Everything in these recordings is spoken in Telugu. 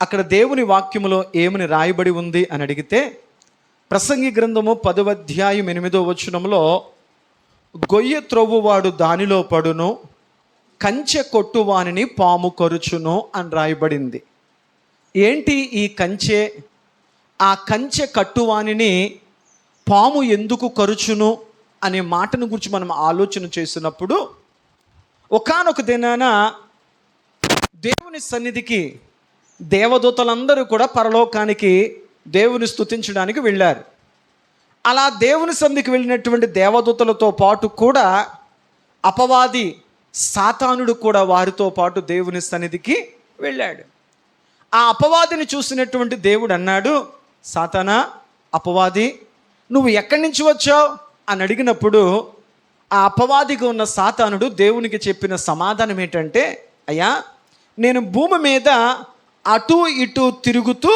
అక్కడ దేవుని వాక్యములో ఏమని రాయబడి ఉంది అని అడిగితే, ప్రసంగి గ్రంథము 10వ అధ్యాయం 8వ వచనంలో, గొయ్య త్రొవ్వువాడు దానిలో పడును, కంచె కొట్టువానిని పాము కరుచును అని రాయబడింది. ఏంటి ఈ కంచె? ఆ కంచె కట్టువానిని పాము ఎందుకు కరుచును అనే మాటను గురించి మనం ఆలోచన చేసినప్పుడు, ఒకానొక దినాన దేవుని సన్నిధికి దేవదూతలందరూ కూడా పరలోకానికి దేవుని స్తుతించడానికి వెళ్ళారు. అలా దేవుని సన్నిధికి వెళ్ళినటువంటి దేవదూతలతో పాటు కూడా అపవాది సాతానుడు కూడా వారితో పాటు దేవుని సన్నిధికి వెళ్ళాడు. ఆ అపవాదిని చూసినటువంటి దేవుడు అన్నాడు, సాతానా, అపవాది, నువ్వు ఎక్కడి నుంచి వచ్చావు అని అడిగినప్పుడు, ఆ అపవాదిగా ఉన్న సాతానుడు దేవునికి చెప్పిన సమాధానం ఏంటంటే, అయ్యా, నేను భూమి మీద అటు ఇటు తిరుగుతూ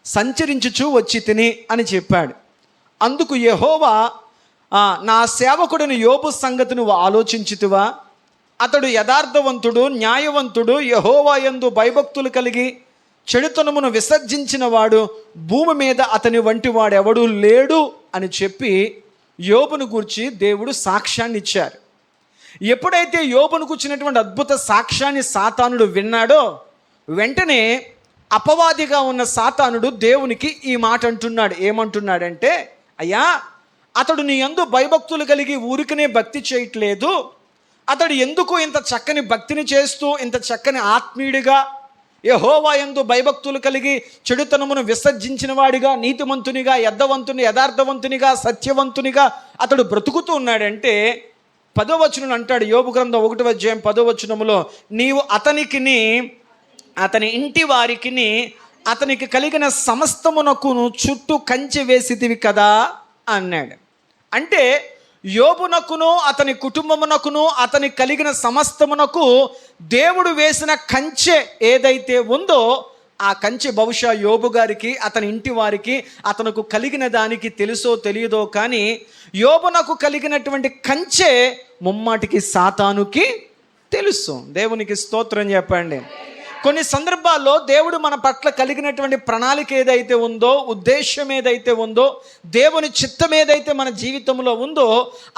సంచరించుచూ వచ్చి తిని అని చెప్పాడు. అందుకు యెహోవా, నా సేవకుడిని యోబు సంగతి నువ్వు ఆలోచించితివా? అతడు యథార్థవంతుడు, న్యాయవంతుడు, యెహోవా యందు భయభక్తులు కలిగి చెడుతనమును విసర్జించిన వాడు, భూమి మీద అతని వంటి వాడెవడూ లేడు అని చెప్పి యోబును గూర్చి దేవుడు సాక్ష్యాన్ని ఇచ్చారు. ఎప్పుడైతే యోబును కూర్చున్నటువంటి అద్భుత సాక్ష్యాన్ని సాతానుడు విన్నాడో, వెంటనే అపవాదిగా ఉన్న సాతానుడు దేవునికి ఈ మాట అంటున్నాడు. ఏమంటున్నాడంటే, అయ్యా, అతడు నీ యందు భయభక్తులు కలిగి ఊరికనే భక్తి చేయట్లేదు, అతడు ఎందుకు ఇంత చక్కని భక్తిని చేస్తూ ఇంత చక్కని ఆత్మీయుడిగా యెహోవా యందు భయభక్తులు కలిగి చెడుతనమును విసర్జించిన వాడిగా, నీతిమంతునిగా, యథార్థవంతునిగా, సత్యవంతునిగా అతడు బ్రతుకుతూ ఉన్నాడంటే, 10వ వచనం అంటాడు, యోబు గ్రంథం 1వ అధ్యాయం 10వ వచనములో, నీవు అతనికిని, అతని ఇంటి వారికిని, అతనికి కలిగిన సమస్తమునకును చుట్టూ కంచె వేసితివి కదా అన్నాడు. అంటే యోబునకును అతని కుటుంబమునకును అతని కలిగిన సమస్తమునకు దేవుడు వేసిన కంచె ఏదైతే ఉందో, ఆ కంచె బహుశా యోబు గారికి, అతని ఇంటి వారికి, అతనుకు కలిగిన దానికి తెలుసో తెలియదో కానీ, యోబునకు కలిగినటువంటి కంచె ముమ్మాటికి సాతానుకి తెలుసు. దేవునికి స్తోత్రం చెప్పండి. కొన్ని సందర్భాల్లో దేవుడు మన పట్ల కలిగినటువంటి ప్రణాళిక ఏదైతే ఉందో, ఉద్దేశం ఏదైతే ఉందో, దేవుని చిత్తం ఏదైతే మన జీవితంలో ఉందో,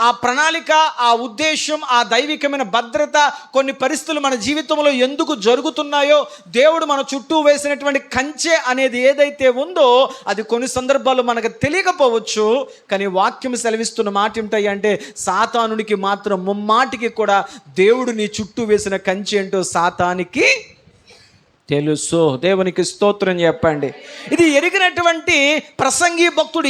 ఆ ప్రణాళిక, ఆ ఉద్దేశం, ఆ దైవికమైన భద్రత, కొన్ని పరిస్థితులు మన జీవితంలో ఎందుకు జరుగుతున్నాయో, దేవుడు మన చుట్టూ వేసినటువంటి కంచె అనేది ఏదైతే ఉందో, అది కొన్ని సందర్భాల్లో మనకు తెలియకపోవచ్చు. కానీ వాక్యం సెలవిస్తున్న మాట ఏమిటంటే, సాతానునికి మాత్రం ముమ్మాటికి కూడా దేవుడు నీ చుట్టూ వేసిన కంచె ఏంటో సాతానికి తెలుసు. దేవునికి స్తోత్రం చెప్పండి. ఇది ఎరిగినటువంటి ప్రసంగి భక్తుడు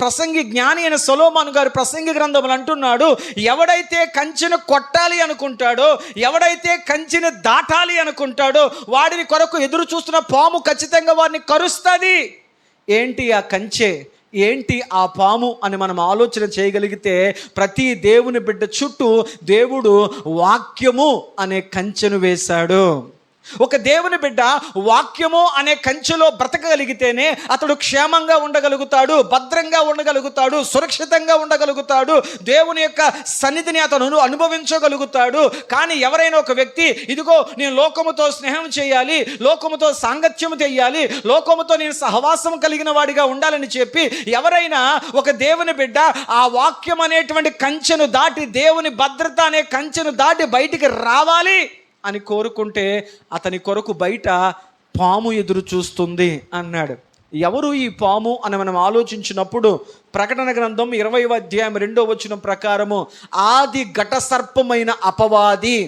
ప్రసంగి జ్ఞాని అయిన సొలొమోను గారు ప్రసంగి గ్రంథములు అంటున్నాడు, ఎవడైతే కంచెను కొట్టాలి అనుకుంటాడో, ఎవడైతే కంచెను దాటాలి అనుకుంటాడో, వాడిని కొరకు ఎదురు చూస్తున్న పాము ఖచ్చితంగా వారిని కరుస్తుంది. ఏంటి ఆ కంచె, ఏంటి ఆ పాము అని మనం ఆలోచన చేయగలిగితే, ప్రతి దేవుని బిడ్డ చుట్టూ దేవుడు వాక్యము అనే కంచెను వేశాడు. ఒక దేవుని బిడ్డ వాక్యము అనే కంచెలో బ్రతకగలిగితేనే అతడు క్షేమంగా ఉండగలుగుతాడు, భద్రంగా ఉండగలుగుతాడు, సురక్షితంగా ఉండగలుగుతాడు, దేవుని యొక్క సన్నిధిని అతను అనుభవించగలుగుతాడు. కానీ ఎవరైనా ఒక వ్యక్తి, ఇదిగో నేను లోకముతో స్నేహం చేయాలి, లోకముతో సాంగత్యము చేయాలి, లోకముతో నేను సహవాసం కలిగిన వాడిగా ఉండాలని చెప్పి ఎవరైనా ఒక దేవుని బిడ్డ ఆ వాక్యం అనేటువంటి కంచెను దాటి, దేవుని భద్రత అనే కంచెను దాటి బయటికి రావాలి అని కోరుకుంటే, అతని కొరకు బయట పాము ఎదురు చూస్తుంది అన్నాడు. ఎవరు ఈ పాము అని మనం ఆలోచించినప్పుడు, ప్రకటన గ్రంథం 20వ అధ్యాయం 2వ వచనం ప్రకారము ఆది ఘట సర్పమైన అపవాది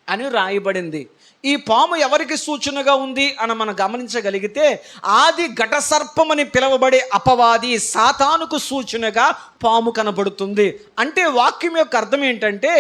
అని రాయబడింది. ఈ పాము ఎవరికి సూచనగా ఉంది అని మనం గమనించగలిగితే, ఆది ఘట సర్పం అని పిలువబడే అపవాది సాతానుకు సూచనగా పాము కనబడుతుంది. అంటే వాక్యం యొక్క అర్థం ఏంటంటే,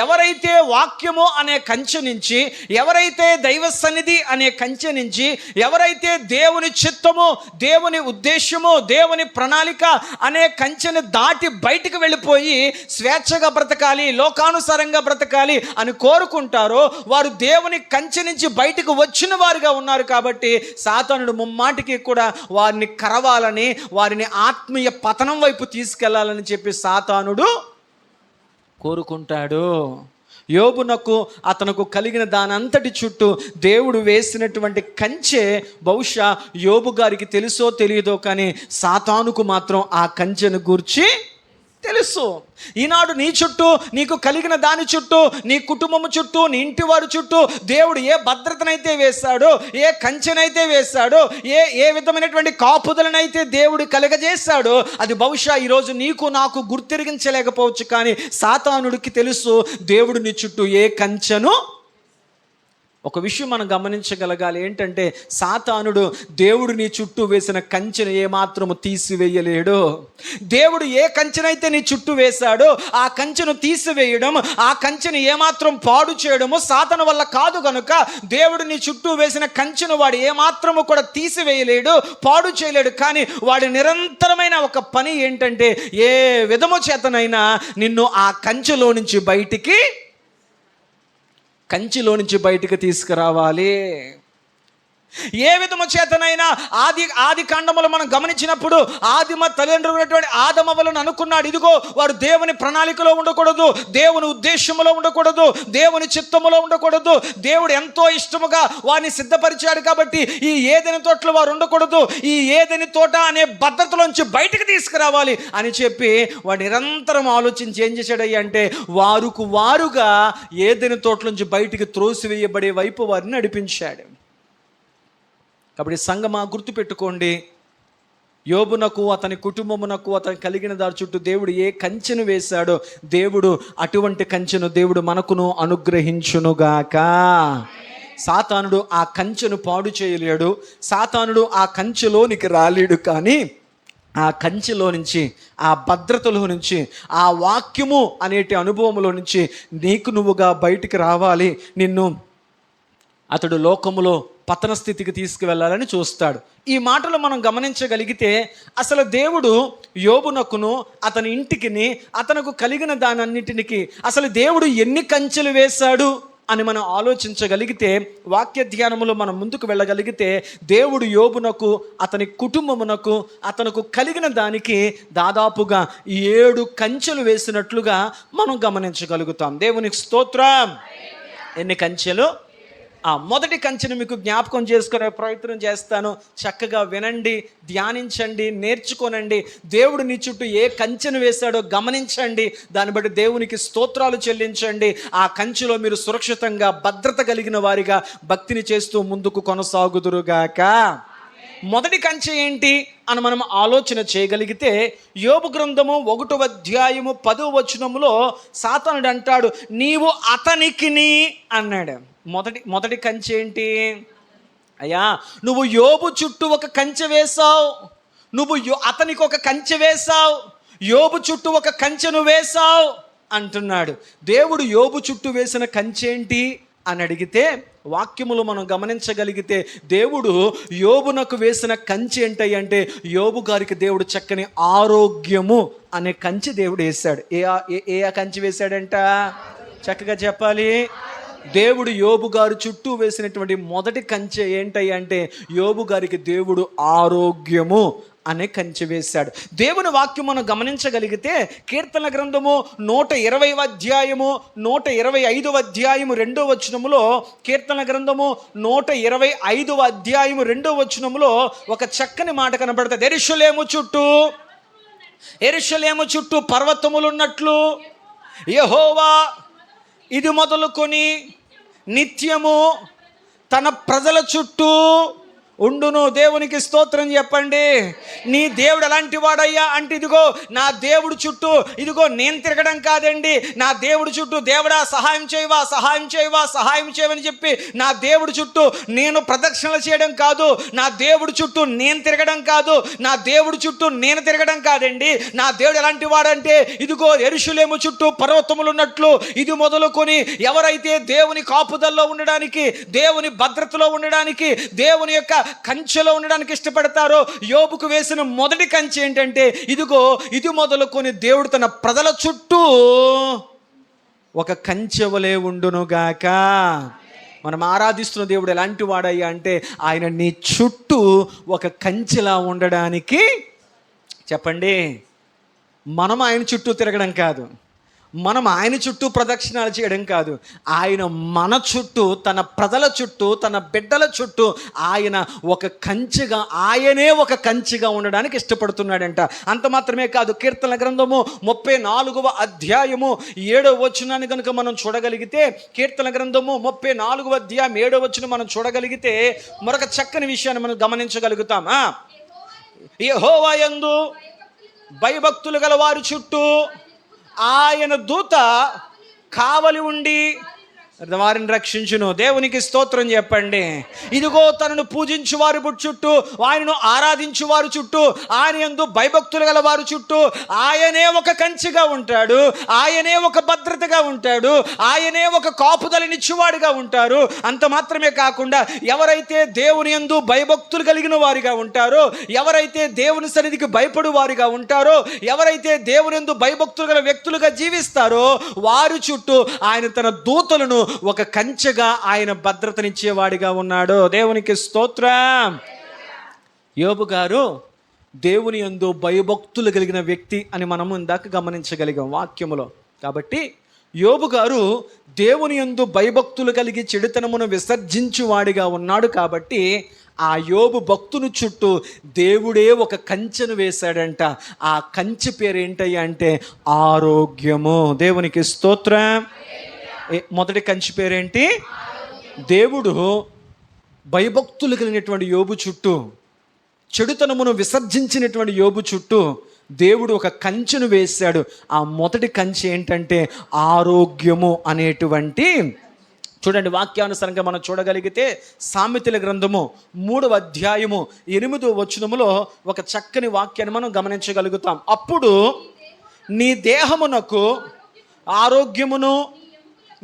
ఎవరైతే వాక్యము అనే కంచె నుంచి, ఎవరైతే దైవ సన్నిధి అనే కంచె నుంచి, ఎవరైతే దేవుని చిత్తము, దేవుని ఉద్దేశము, దేవుని ప్రణాళిక అనే కంచెని దాటి బయటికి వెళ్ళిపోయి స్వేచ్ఛగా బ్రతకాలి, లోకానుసారంగా బ్రతకాలి అని కోరుకుంటారో, వారు దేవుని కంచె నుంచి బయటకు వచ్చిన వారుగా ఉన్నారు. కాబట్టి సాతానుడు ముమ్మాటికి కూడా వారిని కరవాలని, వారిని ఆత్మీయ పతనం వైపు తీసుకెళ్లాలని చెప్పి సాతానుడు కోరుకుంటాడు. యోబునకు అతనుకు కలిగిన దానంతటి చుట్టూ దేవుడు వేసినటువంటి కంచె బహుశా యోబు గారికి తెలుసో తెలియదో కానీ సాతానుకు మాత్రం ఆ కంచెను గూర్చి తెలుసు. ఈనాడు నీ చుట్టూ, నీకు కలిగిన దాని చుట్టూ, నీ కుటుంబం చుట్టూ, నీ ఇంటి వారి చుట్టూ దేవుడు ఏ భద్రతనైతే వేశాడో, ఏ కంచెనైతే వేశాడో, ఏ విధమైనటువంటి కాపుదలనైతే దేవుడు కలగజేశాడో, అది బహుశా ఈరోజు నీకు నాకు గుర్తిరిగించలేకపోవచ్చు. కానీ సాతానుడికి తెలుసు దేవుడు నీ చుట్టూ ఏ కంచెను. ఒక విషయం మనం గమనించగలగాలి, ఏంటంటే సాతానుడు దేవుడు నీ చుట్టూ వేసిన కంచెను ఏమాత్రము తీసివేయలేడు. దేవుడు ఏ కంచెనైతే నీ చుట్టూ వేశాడో ఆ కంచెను తీసివేయడం, ఆ కంచెను ఏమాత్రం పాడు చేయడము సాతాను వల్ల కాదు. గనుక దేవుడు నీ చుట్టూ వేసిన కంచెను వాడు ఏమాత్రము కూడా తీసివేయలేడు, పాడు చేయలేడు. కానీ వాడి నిరంతరమైన ఒక పని ఏంటంటే ఏ విధము చేతనైనా నిన్ను ఆ కంచెలో నుంచి బయటికి తీసుకురావాలి. ఏ విధము చేతనైనా ఆది కాండములు మనం గమనించినప్పుడు ఆదిమ తల్లిదండ్రులైనటువంటి ఆదమవలను అనుకున్నాడు, ఇదిగో వారు దేవుని ప్రణాళికలో ఉండకూడదు, దేవుని ఉద్దేశంలో ఉండకూడదు, దేవుని చిత్తములో ఉండకూడదు. దేవుడు ఎంతో ఇష్టముగా వారిని సిద్ధపరిచాడు కాబట్టి ఈ ఏదెని తోటలో వారు ఉండకూడదు, ఈ ఏదెని తోట అనే భద్రతలోంచి బయటకు తీసుకురావాలి అని చెప్పి వాడు నిరంతరం ఆలోచించి ఏం చేశాడయ్యా అంటే వారుగా ఏదెని తోటలోంచి బయటికి త్రోసివేయబడే వైపు వారిని నడిపించాడు. కాబట్టి సంగమా, గుర్తుపెట్టుకోండి, యోబునకు అతని కుటుంబమునకు అతను కలిగిన దాని చుట్టూ దేవుడు ఏ కంచెను వేశాడో దేవుడు అటువంటి కంచెను దేవుడు మనకును అనుగ్రహించునుగాక. సాతానుడు ఆ కంచెను పాడు చేయలేడు, సాతానుడు ఆ కంచెలోనికి రాలేడు. కానీ ఆ కంచెలో నుంచి, ఆ భద్రతలో నుంచి, ఆ వాక్యము అనేటి అనుభవంలో నుంచి నీకు నువ్వుగా బయటికి రావాలి. నిన్ను అతడు లోకములో పతన స్థితికి తీసుకువెళ్ళాలని చూస్తాడు. ఈ మాటలు మనం గమనించగలిగితే అసలు దేవుడు యోబునకును అతని ఇంటికిని అతనుకు కలిగిన దానన్నిటికి అసలు దేవుడు ఎన్ని కంచెలు వేశాడు అని మనం ఆలోచించగలిగితే, వాక్య ధ్యానములో మనం ముందుకు వెళ్ళగలిగితే దేవుడు యోబునకు అతని కుటుంబమునకు అతనుకు కలిగిన దానికి దాదాపుగా 7 కంచెలు వేసినట్లుగా మనం గమనించగలుగుతాం. దేవునికి స్తోత్రం. ఎన్ని కంచెలు? మొదటి కంచెను మీకు జ్ఞాపకం చేసుకునే ప్రయత్నం చేస్తాను. చక్కగా వినండి, ధ్యానించండి, నేర్చుకోనండి. దేవుడు నీ చుట్టూ ఏ కంచెను వేశాడో గమనించండి, దాన్ని బట్టి దేవునికి స్తోత్రాలు చెల్లించండి. ఆ కంచెలో మీరు సురక్షితంగా భద్రత కలిగిన వారిగా భక్తిని చేస్తూ ముందుకు కొనసాగుదురుగాక. మొదటి కంచె ఏంటి అని మనం ఆలోచన చేయగలిగితే యోబు గ్రంథము 1వ అధ్యాయము 10వ వచనములో సాతానుడు అంటాడు, నీవు అతనికిని అన్నాడు. మొదటి కంచె ఏంటి? అయ్యా, నువ్వు యోబు చుట్టూ ఒక కంచె వేశావు, నువ్వు అతనికి ఒక కంచె వేశావు, యోబు చుట్టూ ఒక కంచెను వేశావు అంటున్నాడు. దేవుడు యోబు చుట్టూ వేసిన కంచె ఏంటి అని అడిగితే వాక్యములు మనం గమనించగలిగితే దేవుడు యోబునకు వేసిన కంచె ఏంటంటే యోబు గారికి దేవుడు చక్కని ఆరోగ్యము అనే కంచె దేవుడు వేశాడు. ఏ కంచె వేశాడంట? చక్కగా చెప్పాలి. దేవుడు యోబు గారు చుట్టూ వేసినటువంటి మొదటి కంచె ఏంటంటే యోబు గారికి దేవుడు ఆరోగ్యము అనే కంచె వేశాడు. దేవుని వాక్యం మనం గమనించగలిగితే కీర్తన గ్రంథము 120వ అధ్యాయము 125వ అధ్యాయము 2వ వచనములో, కీర్తన గ్రంథము 125వ అధ్యాయము 2వ వచనములో ఒక చక్కని మాట కనబడుతుంది. యెరూషలేము చుట్టూ పర్వతములున్నట్లు యెహోవా ఇది మొదలుకొని నిత్యము తన ప్రజల చుట్టూ ఉండును. దేవునికి స్తోత్రం చెప్పండి. నీ దేవుడు ఎలాంటి వాడయ్యా అంటే ఇదిగో నా దేవుడు చుట్టూ, ఇదిగో నేను తిరగడం కాదండి, నా దేవుడు చుట్టూ దేవుడా సహాయం చేయవా సహాయం చేయవా సహాయం చేయవని చెప్పి నా దేవుడు చుట్టూ నేను ప్రదక్షిణలు చేయడం కాదు, నా దేవుడు చుట్టూ నేను తిరగడం కాదు, నా దేవుడు చుట్టూ నేను తిరగడం కాదండి. నా దేవుడు ఎలాంటి వాడంటే ఇదిగో యెరూషలేము చుట్టూ పర్వతములు ఉన్నట్లు ఇది మొదలుకొని ఎవరైతే దేవుని కాపుదల్లో ఉండడానికి, దేవుని భద్రతలో ఉండడానికి, దేవుని యొక్క కంచెలో ఉండడానికి ఇష్టపడతారో యోబుకు వేసిన మొదటి కంచె ఏంటంటే ఇదిగో ఇది మొదలుకొని దేవుడు తన ప్రజల చుట్టూ ఒక కంచె వలె ఉండునుగాక. మనం ఆరాధిస్తున్న దేవుడు ఎలాంటి వాడయ్యా అంటే ఆయన నీ చుట్టూ ఒక కంచెలా ఉండడానికి, చెప్పండి, మనం ఆయన చుట్టూ తిరగడం కాదు, మనం ఆయన చుట్టూ ప్రదక్షిణాలు చేయడం కాదు, ఆయన మన చుట్టూ, తన ప్రజల చుట్టూ, తన బిడ్డల చుట్టూ ఆయన ఒక కంచెగా, ఆయనే ఒక కంచెగా ఉండడానికి ఇష్టపడుతున్నాడంట. అంత మాత్రమే కాదు, కీర్తన గ్రంథము 34వ అధ్యాయము 7వ వచనాన్ని కనుక మనం చూడగలిగితే, కీర్తన గ్రంథము 34వ అధ్యాయం 7వ వచనం మనం చూడగలిగితే మరొక చక్కని విషయాన్ని మనం గమనించగలుగుతాం. యెహోవా యందు భయభక్తులు గల వారి చుట్టూ ఆయన దూత కావలి ఉండి వారిని రక్షించును. దేవునికి స్తోత్రం చెప్పండి. ఇదిగో తనను పూజించు వారి చుట్టూ, ఆయనను ఆరాధించు వారి చుట్టూ, ఆయన యందు భయభక్తులు గల వారి చుట్టూ ఆయనే ఒక కంచెగా ఉంటాడు, ఆయనే ఒక భద్రతగా ఉంటాడు, ఆయనే ఒక కాపుదలనిచ్చువాడిగా ఉంటారు. అంత మాత్రమే కాకుండా ఎవరైతే దేవుని యందు భయభక్తులు కలిగిన వారిగా ఉంటారో, ఎవరైతే దేవుని సన్నిధికి భయపడు వారిగా ఉంటారో, ఎవరైతే దేవుని యందు భయభక్తులు గల వ్యక్తులుగా జీవిస్తారో వారి చుట్టూ ఆయన తన దూతలను ఒక కంచెగా ఆయన భద్రతనిచ్చేవాడిగా ఉన్నాడు. దేవునికి స్తోత్రం. యోబు గారు దేవుని యందు భయభక్తులు కలిగిన వ్యక్తి అని మనము ఇందాక గమనించగలిగాం వాక్యములో. కాబట్టి యోబు గారు దేవుని యందు భయభక్తులు కలిగి చెడుతనమును విసర్జించువాడిగా ఉన్నాడు. కాబట్టి ఆ యోబు భక్తుని చుట్టూ దేవుడే ఒక కంచెను వేశాడంట. ఆ కంచె పేరు ఏంటయ్యా అంటే ఆరోగ్యము. దేవునికి స్తోత్రం. మొదటి కంచె పేరేంటి? దేవుడు భయభక్తులు కలిగినటువంటి యోబు చుట్టూ, చెడుతనమును విసర్జించినటువంటి యోబు చుట్టూ దేవుడు ఒక కంచెను వేశాడు. ఆ మొదటి కంచె ఏంటంటే ఆరోగ్యము అనేటువంటి, చూడండి వాక్యానుసారంగా మనం చూడగలిగితే సామెతల గ్రంథము 3వ అధ్యాయము 8వ వచనములో ఒక చక్కని వాక్యాన్ని మనం గమనించగలుగుతాం. అప్పుడు నీ దేహమునకు ఆరోగ్యమును,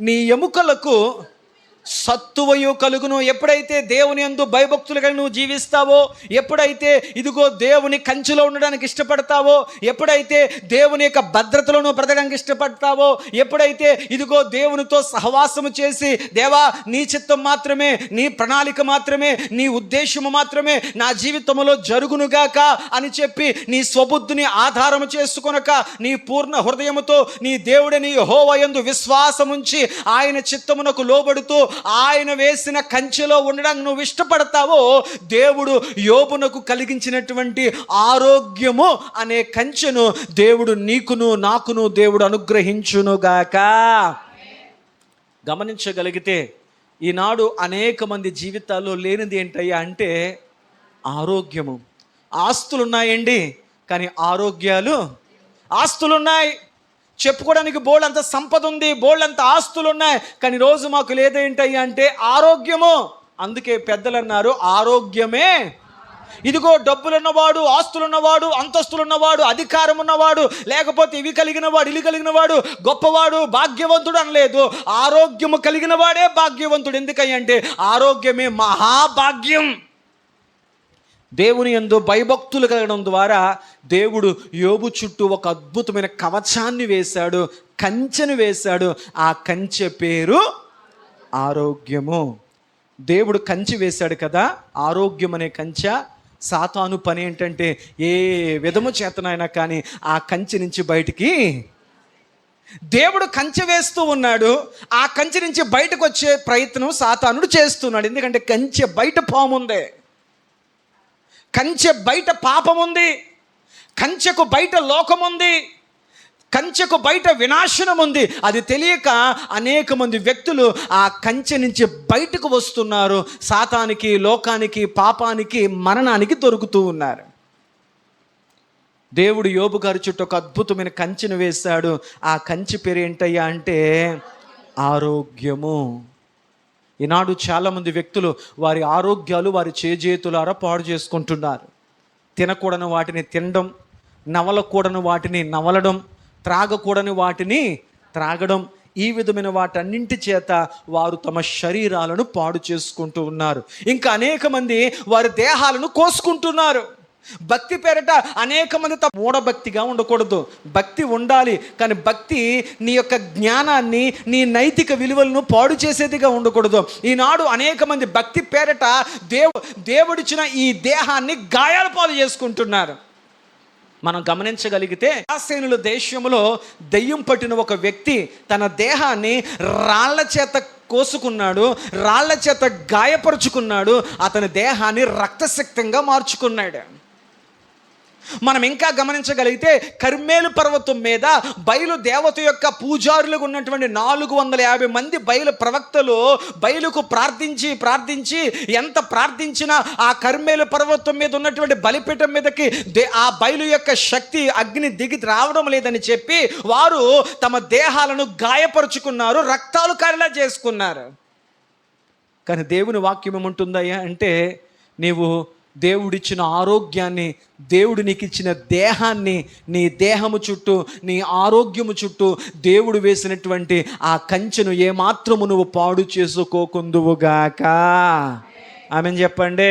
నీ ఎముకలకు సత్తువయు కలుగును. ఎప్పుడైతే దేవుని యందు భయభక్తులుగా నువ్వు జీవిస్తావో, ఎప్పుడైతే ఇదిగో దేవుని కంచెలో ఉండడానికి ఇష్టపడతావో, ఎప్పుడైతే దేవుని యొక్క భద్రతలో నువ్వు బ్రతకడానికి ఇష్టపడతావో, ఎప్పుడైతే ఇదిగో దేవునితో సహవాసము చేసి దేవా నీ చిత్తం మాత్రమే, నీ ప్రణాళిక మాత్రమే, నీ ఉద్దేశము మాత్రమే నా జీవితంలో జరుగునుగాక అని చెప్పి నీ స్వబుద్ధిని ఆధారము చేసుకొనక నీ పూర్ణ హృదయముతో నీ దేవుడిని యెహోవా యందు విశ్వాసముంచి ఆయన చిత్తమునకు లోబడుతూ ఆయన వేసిన కంచెలో ఉండడానికి నువ్వు ఇష్టపడతావో, దేవుడు యోబునకు కలిగించినటువంటి ఆరోగ్యము అనే కంచెను దేవుడు నీకును నాకును దేవుడు అనుగ్రహించునుగాక. గమనించగలిగితే ఈనాడు అనేక మంది జీవితాల్లో లేనిది ఏంటయ్యా అంటే ఆరోగ్యము. ఆస్తులున్నాయండి కానీ ఆస్తులున్నాయి, చెప్పుకోవడానికి బోళ్ళంత సంపద ఉంది, బోళ్ళంత ఆస్తులు ఉన్నాయి, కానీ రోజు మాకు లేదేంటయ్యా అంటే ఆరోగ్యము. అందుకే పెద్దలు అన్నారు ఆరోగ్యమే. ఇదిగో డబ్బులున్నవాడు, ఆస్తులున్నవాడు, అంతస్తులున్నవాడు, అధికారం ఉన్నవాడు, లేకపోతే ఇవి కలిగినవాడు, ఇవి కలిగినవాడు గొప్పవాడు, భాగ్యవంతుడు అనలేదు. ఆరోగ్యము కలిగిన వాడే భాగ్యవంతుడు. ఎందుకంటే ఆరోగ్యమే మహాభాగ్యం. దేవుని యందు భయభక్తులు కలగడం ద్వారా దేవుడు యోబు చుట్టూ ఒక అద్భుతమైన కవచాన్ని వేశాడు, కంచెను వేశాడు. ఆ కంచె పేరు ఆరోగ్యము. దేవుడు కంచె వేశాడు కదా, ఆరోగ్యం అనే కంచె. సాతాను పని ఏంటంటే ఏ విధము చేతనైనా కానీ ఆ కంచె నుంచి బయటికి, దేవుడు కంచె వేస్తూ ఉన్నాడు, ఆ కంచె నుంచి బయటకు వచ్చే ప్రయత్నం సాతానుడు చేస్తున్నాడు. ఎందుకంటే కంచె బయట పాము ఉంది, కంచె బయట పాపం ఉంది, కంచెకు బయట లోకం ఉంది, కంచెకు బయట వినాశనం ఉంది. అది తెలియక అనేక మంది వ్యక్తులు ఆ కంచె నుంచి బయటకు వస్తున్నారు, సాతానికి, లోకానికి, పాపానికి, మరణానికి దొరుకుతూ ఉన్నారు. దేవుడు యోబు గారి చుట్టూ ఒక అద్భుతమైన కంచెను వేశాడు. ఆ కంచె పేరు ఏంటయ్యా అంటే ఆరోగ్యము. ఈనాడు చాలామంది వ్యక్తులు వారి ఆరోగ్యాలు వారి చేజేతులారా పాడు చేసుకుంటున్నారు. తినకూడని వాటిని తినడం, నవలకూడని వాటిని నవలడం, త్రాగకూడని వాటిని త్రాగడం, ఈ విధమైన వాటన్నింటి చేత వారు తమ శరీరాలను పాడు చేసుకుంటూ ఉన్నారు. ఇంకా అనేక మంది వారి దేహాలను కోసుకుంటున్నారు. భక్తి పేరట అనేక మంది మూఢభక్తిగా ఉండకూడదు, భక్తి ఉండాలి, కానీ భక్తి నీ యొక్క జ్ఞానాన్ని, నీ నైతిక విలువలను పాడు చేసేదిగా ఉండకూడదు. ఈనాడు అనేక మంది భక్తి పేరట దేవుడిచ్చిన ఈ దేహాన్ని గాయాల పాలు చేసుకుంటున్నారు. మనం గమనించగలిగితే ఆసేనుల దేశంలో దెయ్యం పట్టిన ఒక వ్యక్తి తన దేహాన్ని రాళ్ల చేత కోసుకున్నాడు, రాళ్ల చేత గాయపరుచుకున్నాడు, అతని దేహాన్ని రక్తసిక్తంగా మార్చుకున్నాడు. మనం ఇంకా గమనించగలిగితే కర్మేలు పర్వతం మీద బయలు దేవత యొక్క పూజారులుగా ఉన్నటువంటి 450 మంది బయలు ప్రవక్తలు బయలుకు ప్రార్థించి ఎంత ప్రార్థించినా ఆ కర్మేలు పర్వతం మీద ఉన్నటువంటి బలిపీఠం మీదకి ఆ బయలు యొక్క శక్తి అగ్ని దిగి రావడం లేదని చెప్పి వారు తమ దేహాలను గాయపరుచుకున్నారు, రక్తాలు కారేలా చేసుకున్నారు. కానీ దేవుని వాక్యం ఏముంటుందయ్యా అంటే, నీవు దేవుడిచ్చిన ఆరోగ్యాన్ని, దేవుడు నీకు ఇచ్చిన దేహాన్ని, నీ దేహము చుట్టూ, నీ ఆరోగ్యము చుట్టూ దేవుడు వేసినటువంటి ఆ కంచెను ఏమాత్రము నువ్వు పాడు చేసుకోకుందువుగాక. ఆమెన్ చెప్పండి.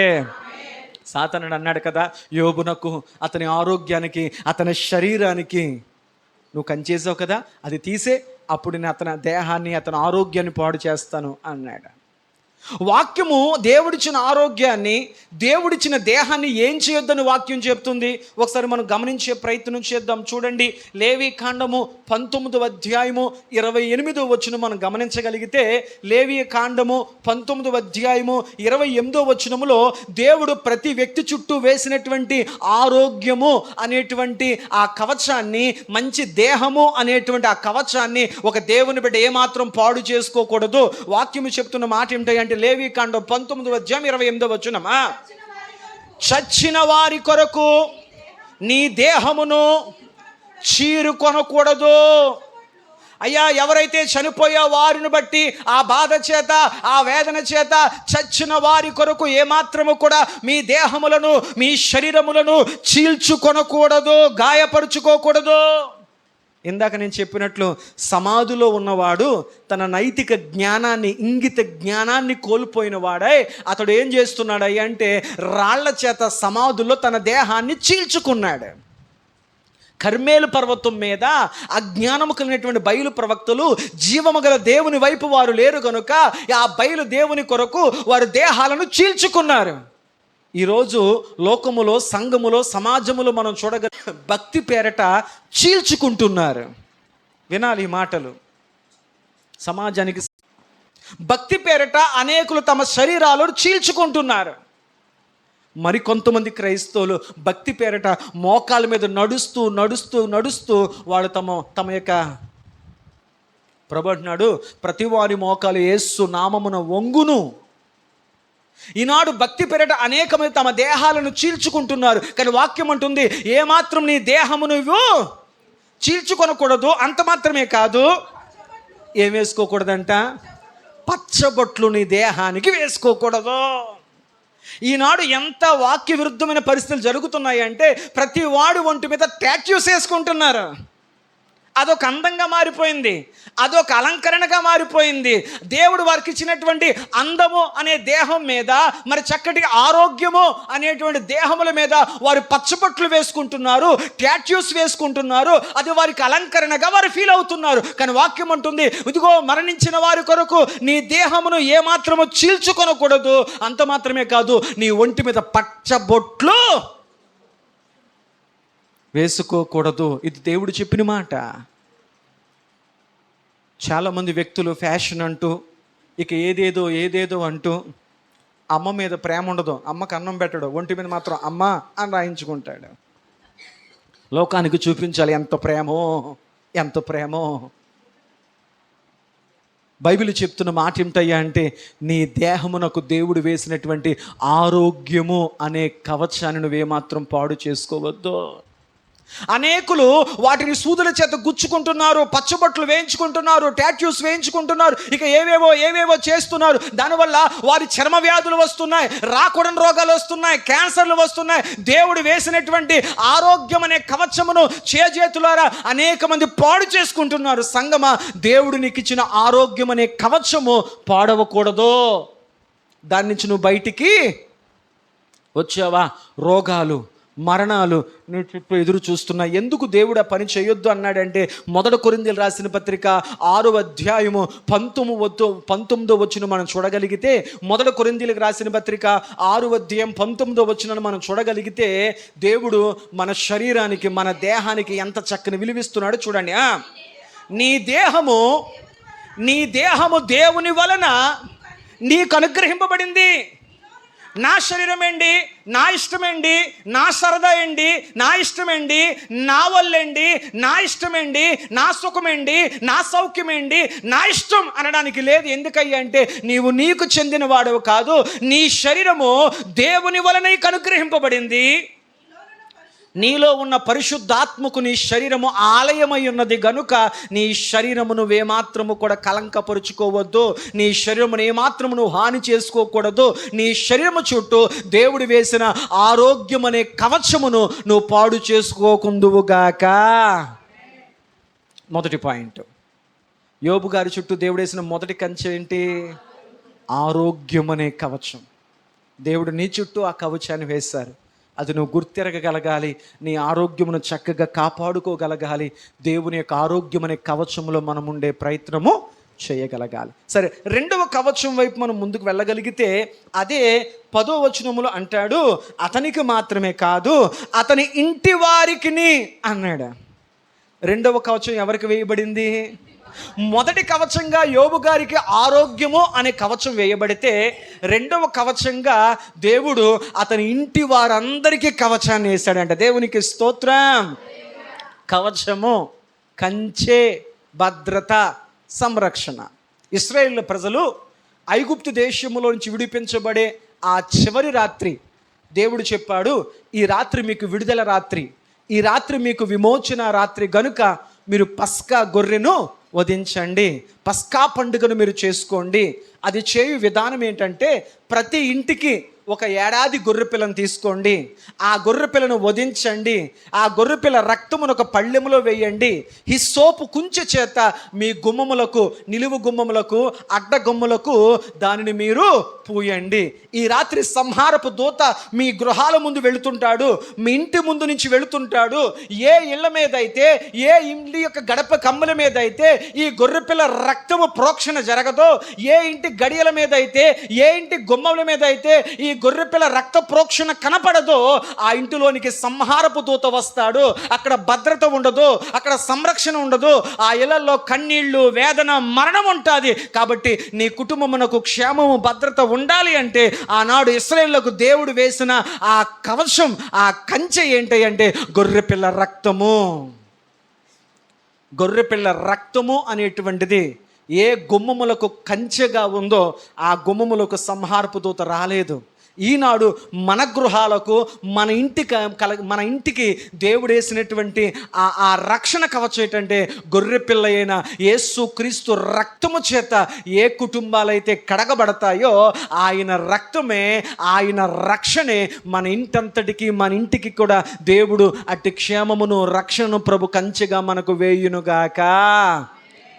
సాతానుడు అన్నాడు కదా యోబునకు, అతని ఆరోగ్యానికి, అతని శరీరానికి నువ్వు కంచేసావు కదా, అది తీసే, అప్పుడు నేను అతని దేహాన్ని, అతని ఆరోగ్యాన్ని పాడు చేస్తాను అన్నాడు. వాక్యము దేవుడిచ్చిన ఆరోగ్యాన్ని, దేవుడిచ్చిన దేహాన్ని ఏం చేయొద్దని వాక్యం చెప్తుంది. ఒకసారి మనం గమనించే ప్రయత్నం చేద్దాం. చూడండి, లేవి కాండము 19వ అధ్యాయము 28వ వచనం మనం గమనించగలిగితే, లేవి కాండము 19వ అధ్యాయము 28వ వచనములో దేవుడు ప్రతి వ్యక్తి చుట్టూ వేసినటువంటి ఆరోగ్యము అనేటువంటి ఆ కవచాన్ని, మంచి దేహము అనేటువంటి ఆ కవచాన్ని ఒక దేవుని బిడ్డ ఏమాత్రం పాడు చేసుకోకూడదు. వాక్యము చెప్తున్న మాట ఏమిటంటే, లేవి కాండం 19వ అధ్యాయం 28వ వచనం, చచ్చిన వారి కొరకు నీ దేహమును చీరుకొనకూడదు. అయ్యా, ఎవరైతే చనిపోయే వారిని బట్టి ఆ బాధ చేత, ఆ వేదన చేత చచ్చిన వారి కొరకు ఏమాత్రము కూడా మీ దేహములను, మీ శరీరములను చీల్చుకొనకూడదు, గాయపరుచుకోకూడదు. ఇందాక నేను చెప్పినట్లు సమాధిలో ఉన్నవాడు తన నైతిక జ్ఞానాన్ని, ఇంగిత జ్ఞానాన్ని కోల్పోయిన వాడై అతడు ఏం చేస్తున్నాడు అంటే, రాళ్ల చేత సమాధుల్లో తన దేహాన్ని చీల్చుకున్నాడు. కర్మేలు పర్వతం మీద అజ్ఞానము కలిగినటువంటి బయలు ప్రవక్తలు జీవము గల దేవుని వైపు వారు లేరు కనుక ఆ బయలు దేవుని కొరకు వారు దేహాలను చీల్చుకున్నారు. ఈరోజు లోకములో, సంఘములో, సమాజములో మనం చూడగల భక్తి పేరట చీల్చుకుంటున్నారు. వినాలి ఈ మాటలు. సమాజానికి భక్తి పేరట అనేకులు తమ శరీరాలను చీల్చుకుంటున్నారు. మరి కొంతమంది క్రైస్తవులు భక్తి పేరట మోకాల మీద నడుస్తూ నడుస్తూ నడుస్తూ వాళ్ళు తమ యొక్క ప్రభు అంటున్నాడు, ప్రతి వారి మోకాలు యేసు నామమున వంగును. ఈనాడు భక్తి పేరట అనేకమంది తమ దేహాలను చీల్చుకుంటున్నారు. కానీ వాక్యం అంటుంది, ఏమాత్రం నీ దేహము నువ్వు చీల్చుకొనకూడదు. అంత మాత్రమే కాదు, ఏం వేసుకోకూడదంట, పచ్చబొట్లు నీ దేహానికి వేసుకోకూడదు. ఈనాడు ఎంత వాక్య విరుద్ధమైన పరిస్థితులు జరుగుతున్నాయి అంటే, ప్రతి వాడు ఒంటి మీద టాటూస్ వేసుకుంటున్నారు. అదొక అందంగా మారిపోయింది, అదొక అలంకరణగా మారిపోయింది. దేవుడు వారికి ఇచ్చినటువంటి అందము అనే దేహం మీద, మరి చక్కటి ఆరోగ్యము అనేటువంటి దేహముల మీద వారు పచ్చబొట్లు వేసుకుంటున్నారు, టాటూస్ వేసుకుంటున్నారు. అది వారికి అలంకరణగా వారు ఫీల్ అవుతున్నారు. కానీ వాక్యం అంటుంది, ఇదిగో మరణించిన వారి కొరకు నీ దేహమును ఏమాత్రము చీల్చుకొనకూడదు. అంత మాత్రమే కాదు, నీ ఒంటి మీద పచ్చబొట్లు వేసుకోకూడదు. ఇది దేవుడు చెప్పిన మాట. చాలామంది వ్యక్తులు ఫ్యాషన్ అంటూ, ఇక ఏదేదో అంటూ, అమ్మ మీద ప్రేమ ఉండదు, అమ్మకు అన్నం పెట్టడు, ఒంటి మీద మాత్రం అమ్మ అని రాయించుకుంటాడు. లోకానికి చూపించాలి ఎంత ప్రేమో. బైబిల్ చెప్తున్న మాట ఏమిటయ్యా అంటే, నీ దేహమునకు దేవుడు వేసినటువంటి ఆరోగ్యము అనే కవచాన్ని నువ్వేమాత్రం పాడు చేసుకోవద్దు. అనేకులు వాటిని సూదుల చేత గుచ్చుకుంటున్నారు, పచ్చబొట్లు వేయించుకుంటున్నారు, టాటూస్ వేయించుకుంటున్నారు, ఇక ఏవేవో చేస్తున్నారు. దానివల్ల వారి చర్మ వ్యాధులు వస్తున్నాయి, రాకూడని రోగాలు వస్తున్నాయి, క్యాన్సర్లు వస్తున్నాయి. దేవుడు వేసినటువంటి ఆరోగ్యం అనే కవచమును చేజేతులారా అనేక మంది పాడు చేసుకుంటున్నారు. సంగమా, దేవుడు నీకు ఇచ్చిన ఆరోగ్యం అనే కవచము పాడవకూడదు. దాని నుంచి నువ్వు బయటికి వచ్చావా, రోగాలు, మరణాలు నీ చుట్టూ ఎదురు చూస్తున్నాయి. ఎందుకు దేవుడు ఆ పని చేయొద్దు అన్నాడంటే, 1 కొరింథీయులకు రాసిన పత్రిక 6వ అధ్యాయము 19వ వచనం మనం చూడగలిగితే, 1 కొరింథీయులకు రాసిన పత్రిక 6వ అధ్యాయం 19వ వచనం మనం చూడగలిగితే, దేవుడు మన శరీరానికి, మన దేహానికి ఎంత చక్కని విలువిస్తున్నాడో చూడండి. నీ దేహము దేవుని వలన నీకు అనుగ్రహింపబడింది. నా శరీరం ఏంటి, నా ఇష్టమేంటి, నా సరదా ఏంటి, నా ఇష్టమేంటి, నా వల్లేంటి, నా ఇష్టమేంటి, నా సుఖమేంటి, నా సౌఖ్యమేంటి, నా ఇష్టం అనడానికి లేదు. ఎందుకయ్యా అంటే, నీకు చెందిన వాడవు కాదు. నీ శరీరము దేవుని వలన నీకు అనుగ్రహింపబడింది. నీలో ఉన్న పరిశుద్ధాత్మకు నీ శరీరము ఆలయమై ఉన్నది గనుక నీ శరీరము నువ్వేమాత్రము కూడా కలంకపరుచుకోవద్దు. నీ శరీరమును ఏమాత్రము నువ్వు హాని చేసుకోకూడదు. నీ శరీరము చుట్టూ దేవుడు వేసిన ఆరోగ్యం అనే కవచమును నువ్వు పాడు చేసుకోకుందువుగాక. మొదటి పాయింట్, యోబు గారి చుట్టూ దేవుడు వేసిన మొదటి కంచె ఏంటి? ఆరోగ్యం అనే కవచం. దేవుడు నీ చుట్టూ ఆ కవచాన్ని వేశారు. అది నువ్వు గుర్తెరగగలగాలి. నీ ఆరోగ్యమును చక్కగా కాపాడుకోగలగాలి. దేవుని యొక్క ఆరోగ్యం అనే కవచంలో మనం ఉండే ప్రయత్నము చేయగలగాలి. సరే, 2వ కవచం వైపు మనం ముందుకు వెళ్ళగలిగితే, అదే 10వ వచనములో అంటాడు, అతనికి మాత్రమే కాదు అతని ఇంటి వారికిని అన్నాడు. 2వ కవచం ఎవరికి వేయబడింది? మొదటి కవచంగా యోబు గారికి ఆరోగ్యము అనే కవచం వేయబడితే, 2వ కవచంగా దేవుడు అతని ఇంటి వారందరికీ కవచాన్ని వేశాడంట. దేవునికి స్తోత్రం. కవచము, కంచె, భద్రత, సంరక్షణ. ఇశ్రాయేలు ప్రజలు ఐగుప్తు దేశములో నుంచి విడిపించబడే ఆ చివరి రాత్రి దేవుడు చెప్పాడు, ఈ రాత్రి మీకు విడుదల రాత్రి, ఈ రాత్రి మీకు విమోచన రాత్రి గనుక మీరు పస్కా గొర్రెను వధించండి, పస్కా పండుగను మీరు చేసుకోండి. అది చేయు విధానం ఏంటంటే, ప్రతి ఇంటికి ఒక ఏడాది గొర్రెపిల్లను తీసుకోండి, ఆ గొర్రెపిల్లను వధించండి, ఆ గొర్రెపిల్ల రక్తమును ఒక పళ్ళెములో వేయండి, హిస్సోపు కుంచె చేత మీ గుమ్మములకు, నిలువు గుమ్మములకు, అడ్డ గుమ్మలకు దానిని మీరు పూయండి. ఈ రాత్రి సంహారపు దూత మీ గృహాల ముందు వెళుతుంటాడు, మీ ఇంటి ముందు నుంచి వెళుతుంటాడు. ఏ ఇళ్ళ మీద అయితే, ఏ ఇంటి యొక్క గడప కమ్ముల మీద అయితే ఈ గొర్రెపిల్ల రక్తము ప్రోక్షణ జరగదో, ఏ ఇంటి గడియల మీద అయితే, ఏ ఇంటి గుమ్మల మీద అయితే ఈ గొర్రెపిల్ల రక్త ప్రోక్షణ కనపడదో, ఆ ఇంటిలోనికి సంహారపు దూత వస్తాడు. అక్కడ భద్రత ఉండదు, అక్కడ సంరక్షణ ఉండదు. ఆ ఇళ్లలో కన్నీళ్లు, వేదన, మరణం ఉంటుంది. కాబట్టి నీ కుటుంబమునకు క్షేమము, భద్రత ఉండాలి అంటే ఆనాడు ఇశ్రాయేలుకు దేవుడు వేసిన ఆ కవచం, ఆ కంచె ఏంటి అంటే గొర్రెపిల్ల రక్తము. గొర్రెపిల్ల రక్తము అనేటువంటిది ఏ గుమ్మములకు కంచెగా ఉందో ఆ గుమ్మములకు సంహారపు దూత రాలేదు. ఈనాడు మన గృహాలకు, మన ఇంటికి దేవుడు వేసినటువంటి ఆ రక్షణ కవచం ఏంటంటే గొర్రెపిల్ల అయిన యేసు క్రీస్తు రక్తము చేత ఏ కుటుంబాలైతే కడగబడతాయో ఆయన రక్తమే, ఆయన రక్షణే మన ఇంటంతటికి, మన ఇంటికి కూడా దేవుడు అట్టి క్షేమమును, రక్షణను ప్రభు కంచెగా మనకు వేయునుగాక.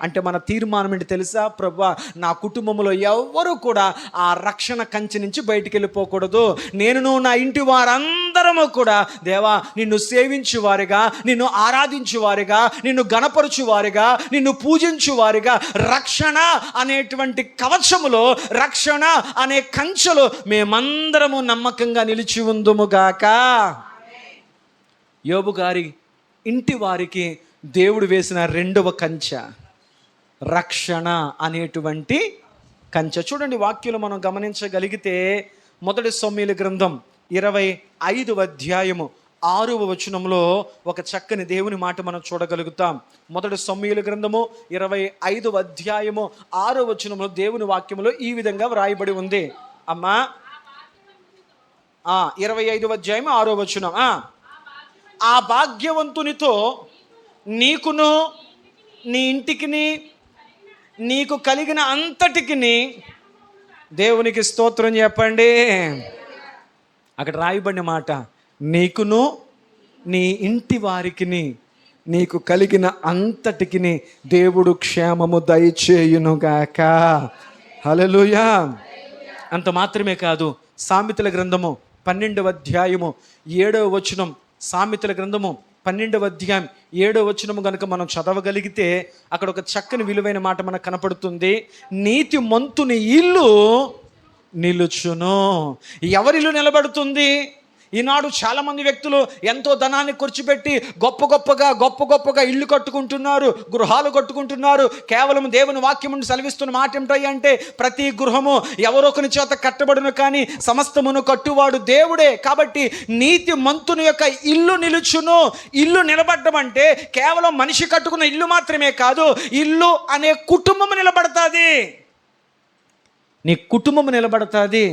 అంటే మన తీర్మానం ఏంటి తెలుసా? ప్రభువా, నా కుటుంబంలో ఎవరు కూడా ఆ రక్షణ కంచె నుంచి బయటికి వెళ్ళిపోకూడదు. నేను, నా ఇంటి వారందరము కూడా దేవా నిన్ను సేవించువారిగా, నిన్ను ఆరాధించువారిగా, నిన్ను గణపరచువారిగా, నిన్ను పూజించువారిగా రక్షణ అనేటువంటి కవచములో, రక్షణ అనే కంచెలో మేమందరము నమ్మకంగా నిలిచి ఉందుముగాక. యోబు గారి ఇంటి వారికి దేవుడు వేసిన 2వ కంచె రక్షణ అనేటువంటి కంచె. చూడండి, వాక్యంలో మనం గమనించగలిగితే, 1 సమూయేలు గ్రంథం 25వ అధ్యాయము 6వ వచనంలో ఒక చక్కని దేవుని మాట మనం చూడగలుగుతాం. 1 సమూయేలు గ్రంథము 25వ అధ్యాయము 6వ వచనంలో దేవుని వాక్యములో ఈ విధంగా వ్రాయబడి ఉంది. అమ్మా, 25వ అధ్యాయం 6వ వచనం, ఆ భాగ్యవంతునితో నీకును, నీ ఇంటికిని, నీకు కలిగిన అంతటికి దేవునికి స్తోత్రం చెప్పండి. అక్కడ రాయబడిన మాట, నీకును, నీ ఇంటి వారికి, నీకు కలిగిన అంతటికి దేవుడు క్షేమము దయచేయునుగాక. హల్లెలూయా. అంత మాత్రమే కాదు, సామెతల గ్రంథము 12వ అధ్యాయము 7వ వచనం, సామెతల గ్రంథము 12వ అధ్యాయం 7వ వచనము కనుక మనం చదవగలిగితే అక్కడ ఒక చక్కని విలువైన మాట మనకు కనపడుతుంది. నీతిమంతుని ఇల్లు నిలుచును. ఎవరిల్లు నిలబడుతుంది? ఈనాడు చాలామంది వ్యక్తులు ఎంతో ధనాన్ని ఖర్చుపెట్టి గొప్ప గొప్పగా ఇల్లు కట్టుకుంటున్నారు, గృహాలు కట్టుకుంటున్నారు. కేవలం దేవుని వాక్యమును సెలవిస్తున్న మాట ఏమిటాయి అంటే, ప్రతి గృహము ఎవరొకరి చేత కట్టబడును, కానీ సమస్తమును కట్టువాడు దేవుడే. కాబట్టి నీతిమంతుని యొక్క ఇల్లు నిలుచును. ఇల్లు నిలబడడం అంటే కేవలం మనిషి కట్టుకున్న ఇల్లు మాత్రమే కాదు, ఇల్లు అనే కుటుంబం నిలబడతాది. నీ కుటుంబం నిలబడతాది.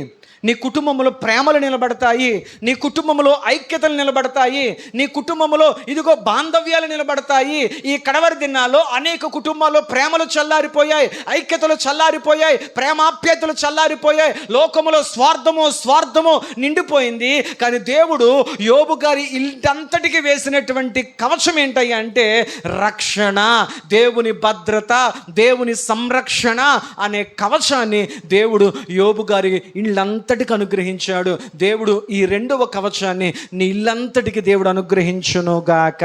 నీ కుటుంబంలో ప్రేమలు నిలబడతాయి, నీ కుటుంబంలో ఐక్యతలు నిలబడతాయి, నీ కుటుంబంలో ఇదిగో బాంధవ్యాలు నిలబడతాయి. ఈ కడవరి దినాల్లో అనేక కుటుంబాల్లో ప్రేమలు చల్లారిపోయాయి, ఐక్యతలు చల్లారిపోయాయి, ప్రేమాప్యతలు చల్లారిపోయాయి. లోకములో స్వార్థము నిండిపోయింది. కానీ దేవుడు యోబు గారి ఇంటంతటికి వేసినటువంటి కవచం ఏంటయ్యా అంటే రక్షణ, దేవుని భద్రత, దేవుని సంరక్షణ అనే కవచాన్ని దేవుడు యోబు గారి ఇళ్ళంతటికి అనుగ్రహించాడు. దేవుడు ఈ 2వ కవచాన్ని నీ ఇల్లంతటికి దేవుడు అనుగ్రహించునుగాక.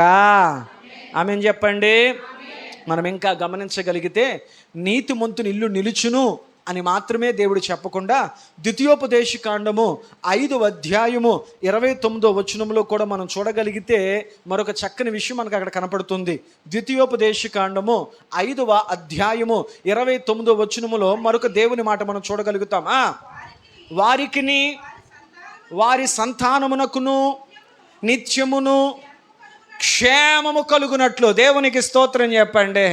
ఆమేన్ చెప్పండి. మనం ఇంకా గమనించగలిగితే నీతిమంతుని ఇల్లు నిలుచును అని మాత్రమే దేవుడు చెప్పకుండా, ద్వితీయోపదేశకాండము 5వ అధ్యాయము 29వ వచనంలో కూడా మనం చూడగలిగితే మరొక చక్కని విషయం మనకు అక్కడ కనపడుతుంది. ద్వితీయోపదేశకాండము 5వ అధ్యాయము 29వ వచనములో మరొక దేవుని మాట మనం చూడగలుగుతాం. వారికిని వారి సంతానమునకును నిత్యమును క్షేమము కలుగునట్లు. దేవునికి స్తోత్రం చెప్పండి.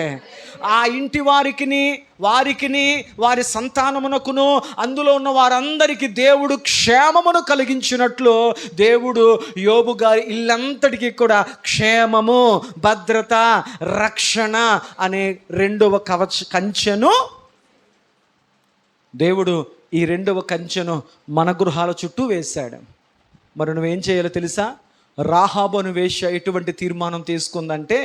ఆ ఇంటి వారికిని వారి సంతానమునకును అందులో ఉన్న వారందరికీ దేవుడు క్షేమమును కలిగించినట్లు దేవుడు యోబు గారి ఇల్లంతటికీ కూడా క్షేమము, భద్రత, రక్షణ అనే 2వ కంచెను దేవుడు ఈ 2వ కంచెను మన గృహాల చుట్టూ వేశాడు. మరి నువ్వేం చేయాలో తెలుసా? రాహాబు అను వేశ్య ఎటువంటి తీర్మానం తీసుకుందంటే,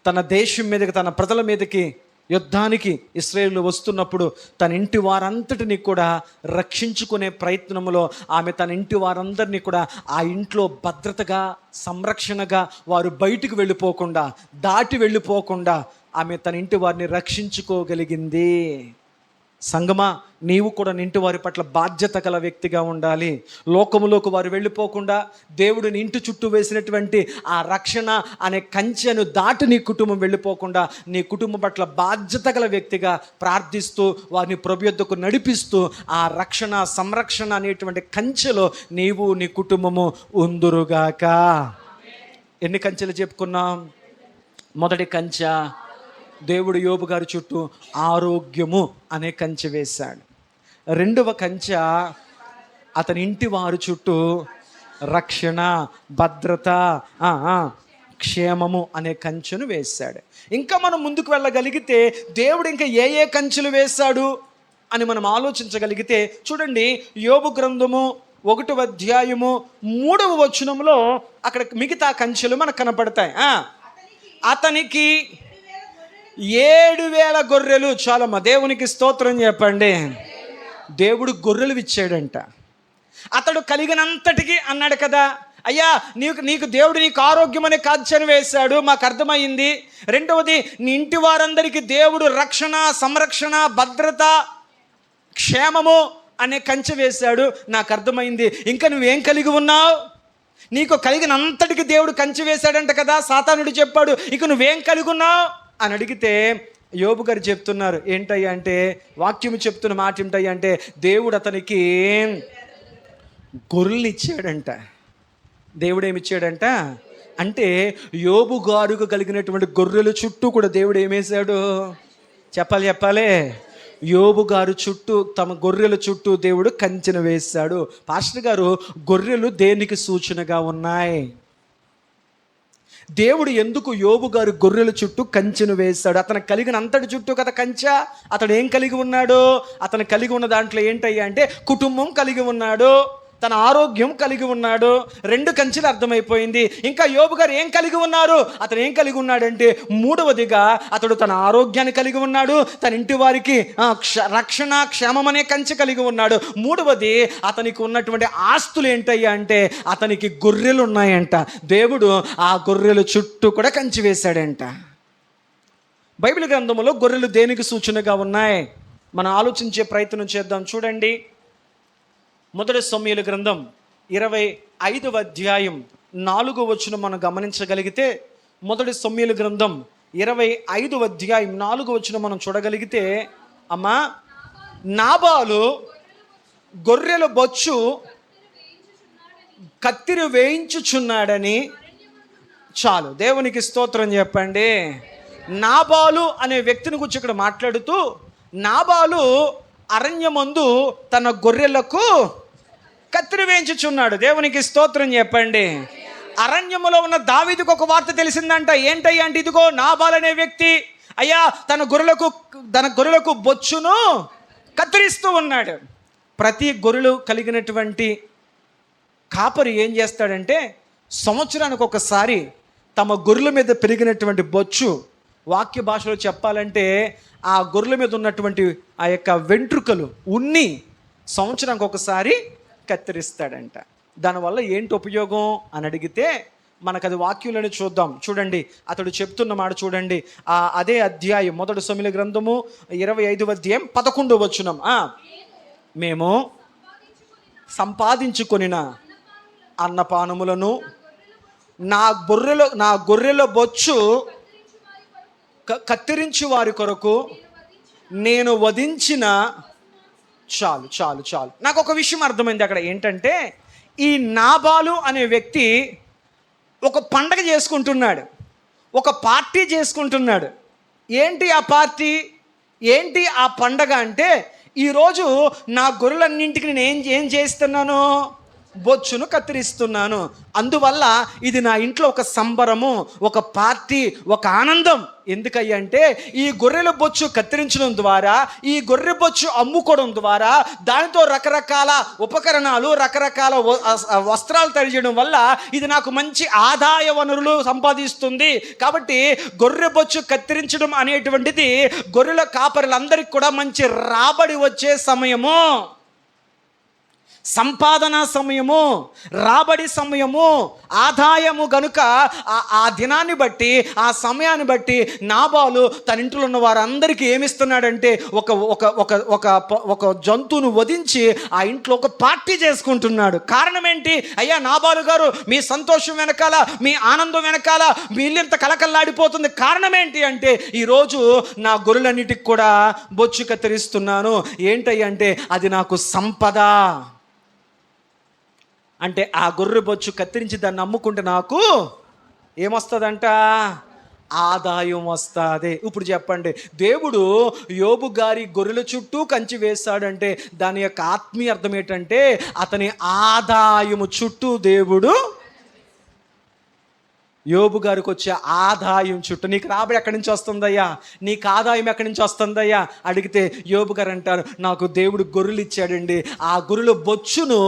తన దేశం మీదకి, తన ప్రజల మీదకి యుద్ధానికి ఇశ్రాయేలు వస్తున్నప్పుడు తన ఇంటి వారంతటిని కూడా రక్షించుకునే ప్రయత్నంలో ఆమె తన ఇంటి వారందరినీ కూడా ఆ ఇంట్లో భద్రతగా, సంరక్షణగా, వారు బయటికి వెళ్ళిపోకుండా, దాటి వెళ్ళిపోకుండా ఆమె తన ఇంటి వారిని రక్షించుకోగలిగింది. సంగమా, నీవు కూడా ఇంటి వారి పట్ల బాధ్యత గల వ్యక్తిగా ఉండాలి. లోకములోకి వారు వెళ్ళిపోకుండా దేవుడిని ఇంటి చుట్టూ వేసినటువంటి ఆ రక్షణ అనే కంచెను దాటి నీ కుటుంబం వెళ్ళిపోకుండా నీ కుటుంబం పట్ల బాధ్యత గల వ్యక్తిగా ప్రార్థిస్తూ వారిని ప్రభు యొద్దకు నడిపిస్తూ ఆ రక్షణ, సంరక్షణ అనేటువంటి కంచెలో నీవు నీ కుటుంబము ఉందురుగాక. ఎన్ని కంచెలు చెప్పుకున్నాం? మొదటి కంచె దేవుడు యోబు గారి చుట్టూ ఆరోగ్యము అనే కంచె వేశాడు. 2వ కంచె అతని ఇంటి వారి చుట్టూ రక్షణ, భద్రత, క్షేమము అనే కంచెను వేశాడు. ఇంకా మనం ముందుకు వెళ్ళగలిగితే దేవుడు ఇంకా ఏ కంచెలు వేశాడు అని మనం ఆలోచించగలిగితే చూడండి, యోబు గ్రంథము 1వ అధ్యాయము 3వ వచనంలో అక్కడ మిగతా కంచెలు మనకు కనపడతాయి. అతనికి 7,000 గొర్రెలు. చాలమ్మా, దేవునికి స్తోత్రం చెప్పండి. దేవుడు గొర్రెలు ఇచ్చాడంట. అతడు కలిగినంతటికి అన్నాడు కదా, అయ్యా నీకు దేవుడు నీకు ఆరోగ్యం అనే కంచెను వేశాడు, మాకు అర్థమైంది. 2వది, నీ ఇంటి వారందరికీ దేవుడు రక్షణ, సంరక్షణ, భద్రత, క్షేమము అనే కంచె వేశాడు, నాకు అర్థమైంది. ఇంకా నువ్వేం కలిగి ఉన్నావు? నీకు కలిగినంతటికి దేవుడు కంచె వేశాడంట కదా, సాతానుడు చెప్పాడు, ఇక నువ్వేం కలిగి ఉన్నావు అని అడిగితే యోబు గారు చెప్తున్నారు. ఏంటయ్యా అంటే, వాక్యము చెప్తున్న మాట ఏంటయ్యా అంటే, దేవుడు అతనికి గొర్రెలు ఇచ్చాడంట. దేవుడు ఏమిచ్చాడంట అంటే, యోబు గారుకు కలిగినటువంటి గొర్రెల చుట్టూ కూడా దేవుడు ఏమేశాడు? చెప్పాలి. యోబు గారు చుట్టూ, తమ గొర్రెల చుట్టూ దేవుడు కంచెను వేశాడు. పాస్టర్ గారు, గొర్రెలు దేనికి సూచనగా ఉన్నాయి? దేవుడు ఎందుకు యోబు గారు గొర్రెల చుట్టూ కంచెను వేశాడు? అతను కలిగిన అంతటి చుట్టూ కదా కంచె. అతడు ఏం కలిగి ఉన్నాడు? అతను కలిగి ఉన్న దాంట్లో ఏంటయ్యా అంటే కుటుంబం కలిగి ఉన్నాడు, తన ఆరోగ్యం కలిగి ఉన్నాడు. 2 కంచెలు అర్థమైపోయింది. ఇంకా యోబు గారు ఏం కలిగి ఉన్నారు? అతను ఏం కలిగి ఉన్నాడంటే, మూడవదిగా అతడు తన ఆరోగ్యాన్ని కలిగి ఉన్నాడు, తన ఇంటి వారికి రక్షణ క్షేమం అనే కంచె కలిగి ఉన్నాడు. మూడవది, అతనికి ఉన్నటువంటి ఆస్తులు ఏంటయ్యా అంటే అతనికి గొర్రెలు ఉన్నాయంట. దేవుడు ఆ గొర్రెల చుట్టూ కూడా కంచె వేశాడంట. బైబిల్ గ్రంథంలో గొర్రెలు దేనికి సూచనగా ఉన్నాయి? మనం ఆలోచించే ప్రయత్నం చేద్దాం. చూడండి, 1 సమూయేలు గ్రంథం 25వ అధ్యాయం 4వ వచనం మనం గమనించగలిగితే, 1 సమూయేలు గ్రంథం 25వ అధ్యాయం 4వ వచనం మనం చూడగలిగితే, అమ్మా, నాబాలు గొర్రెల బొచ్చు కత్తిరి వేయించుచున్నాడని. చాలు, దేవునికి స్తోత్రం చెప్పండి. నాబాలు అనే వ్యక్తిని గురించి ఇక్కడ మాట్లాడుతూ, నాబాలు అరణ్యమందు తన గొర్రెలకు కత్తిరి వేయించుచున్నాడు. దేవునికి స్తోత్రం చెప్పండి. అరణ్యములో ఉన్న దావీదుకు ఒక వార్త తెలిసిందంట. ఏంటయ్యా అంటే, ఇదిగో నాబాల్ అనే వ్యక్తి అయ్యా తన గొర్రెలకు బొచ్చును కత్తిరిస్తూ ఉన్నాడు. ప్రతి గొర్రెలు కలిగినటువంటి కాపరి ఏం చేస్తాడంటే, సంవత్సరానికి ఒకసారి తమ గొర్రెల మీద పెరిగినటువంటి బొచ్చు, వాక్య భాషలో చెప్పాలంటే ఆ గొర్రెల మీద ఉన్నటువంటి ఆ యొక్క వెంట్రుకలు, ఉన్ని సంవత్సరానికి ఒకసారి కత్తిరిస్తాడంట. దానివల్ల ఏంటి ఉపయోగం అని అడిగితే, మనకు అది వాక్యంలోనే చూద్దాం. చూడండి, అతడు చెప్తున్న మాట చూడండి. అదే అధ్యాయం 1 సమూయేలు గ్రంథము 25వ అధ్యాయం 11వ వచనం. మేము సంపాదించుకొనిన అన్నపానములను నా గొర్రెల బొచ్చు కత్తిరించి వారి కొరకు నేను వధించిన. చాలు చాలు చాలు. నాకు ఒక విషయం అర్థమైంది అక్కడ. ఏంటంటే, ఈ నాబాలు అనే వ్యక్తి ఒక పండగ చేసుకుంటున్నాడు, ఒక పార్టీ చేసుకుంటున్నాడు. ఏంటి ఆ పార్టీ, ఏంటి ఆ పండగ అంటే, ఈరోజు నా గొర్రెలన్నింటికి నేను ఏం చేస్తున్నాను? బొచ్చును కత్తిరిస్తున్నాను. అందువల్ల ఇది నా ఇంట్లో ఒక సంబరము, ఒక పార్టీ, ఒక ఆనందం. ఎందుకయ్యా అంటే, ఈ గొర్రెల బొచ్చు కత్తిరించడం ద్వారా, ఈ గొర్రె బొచ్చు అమ్ముకోవడం ద్వారా, దానితో రకరకాల ఉపకరణాలు, రకరకాల వస్త్రాలు తయారు చేయడం వల్ల ఇది నాకు మంచి ఆదాయ వనరులు సంపాదిస్తుంది. కాబట్టి గొర్రె బొచ్చు కత్తిరించడం అనేటువంటిది గొర్రెల కాపరులందరికీ కూడా మంచి రాబడి వచ్చే సమయము, సంపాదన సమయము, రాబడి సమయము, ఆదాయము. గనుక ఆ దినాన్ని బట్టి, ఆ సమయాన్ని బట్టి నాబాలు తన ఇంట్లో ఉన్న వారందరికీ ఏమిస్తున్నాడంటే, ఒక జంతువును వధించి ఆ ఇంట్లో ఒక పార్టీ చేసుకుంటున్నాడు. కారణం ఏంటి? అయ్యా నాబాలు గారు, మీ సంతోషం వెనకాల, మీ ఆనందం వెనకాల మీ ఇల్లు ఇంత కలకల్లాడిపోతుంది. కారణం ఏంటి అంటే, ఈరోజు నా గొర్రెలన్నిటికి కూడా బొచ్చు కత్తిరిస్తున్నాను. ఏంటయ్యా అంటే, అది నాకు సంపద. అంటే ఆ గొర్రె బొచ్చు కత్తిరించి దాన్ని అమ్ముకుంటే నాకు ఏమొస్తుందంట? ఆదాయం వస్తుంది. ఇప్పుడు చెప్పండి, దేవుడు యోబు గారి గొర్రెల చుట్టూ కంచి వేశాడంటే దాని యొక్క ఆత్మీయ అర్థం ఏంటంటే, అతని ఆదాయము చుట్టూ దేవుడు, యోబు గారికి వచ్చే ఆదాయం చుట్టూ. నీకు రాబడి ఎక్కడి నుంచి వస్తుందయ్యా, నీకు ఆదాయం ఎక్కడి నుంచి వస్తుందయ్యా అడిగితే, యోబు గారు అంటారు, నాకు దేవుడు గొర్రెలు ఇచ్చాడండి, ఆ గొర్రెల బొచ్చును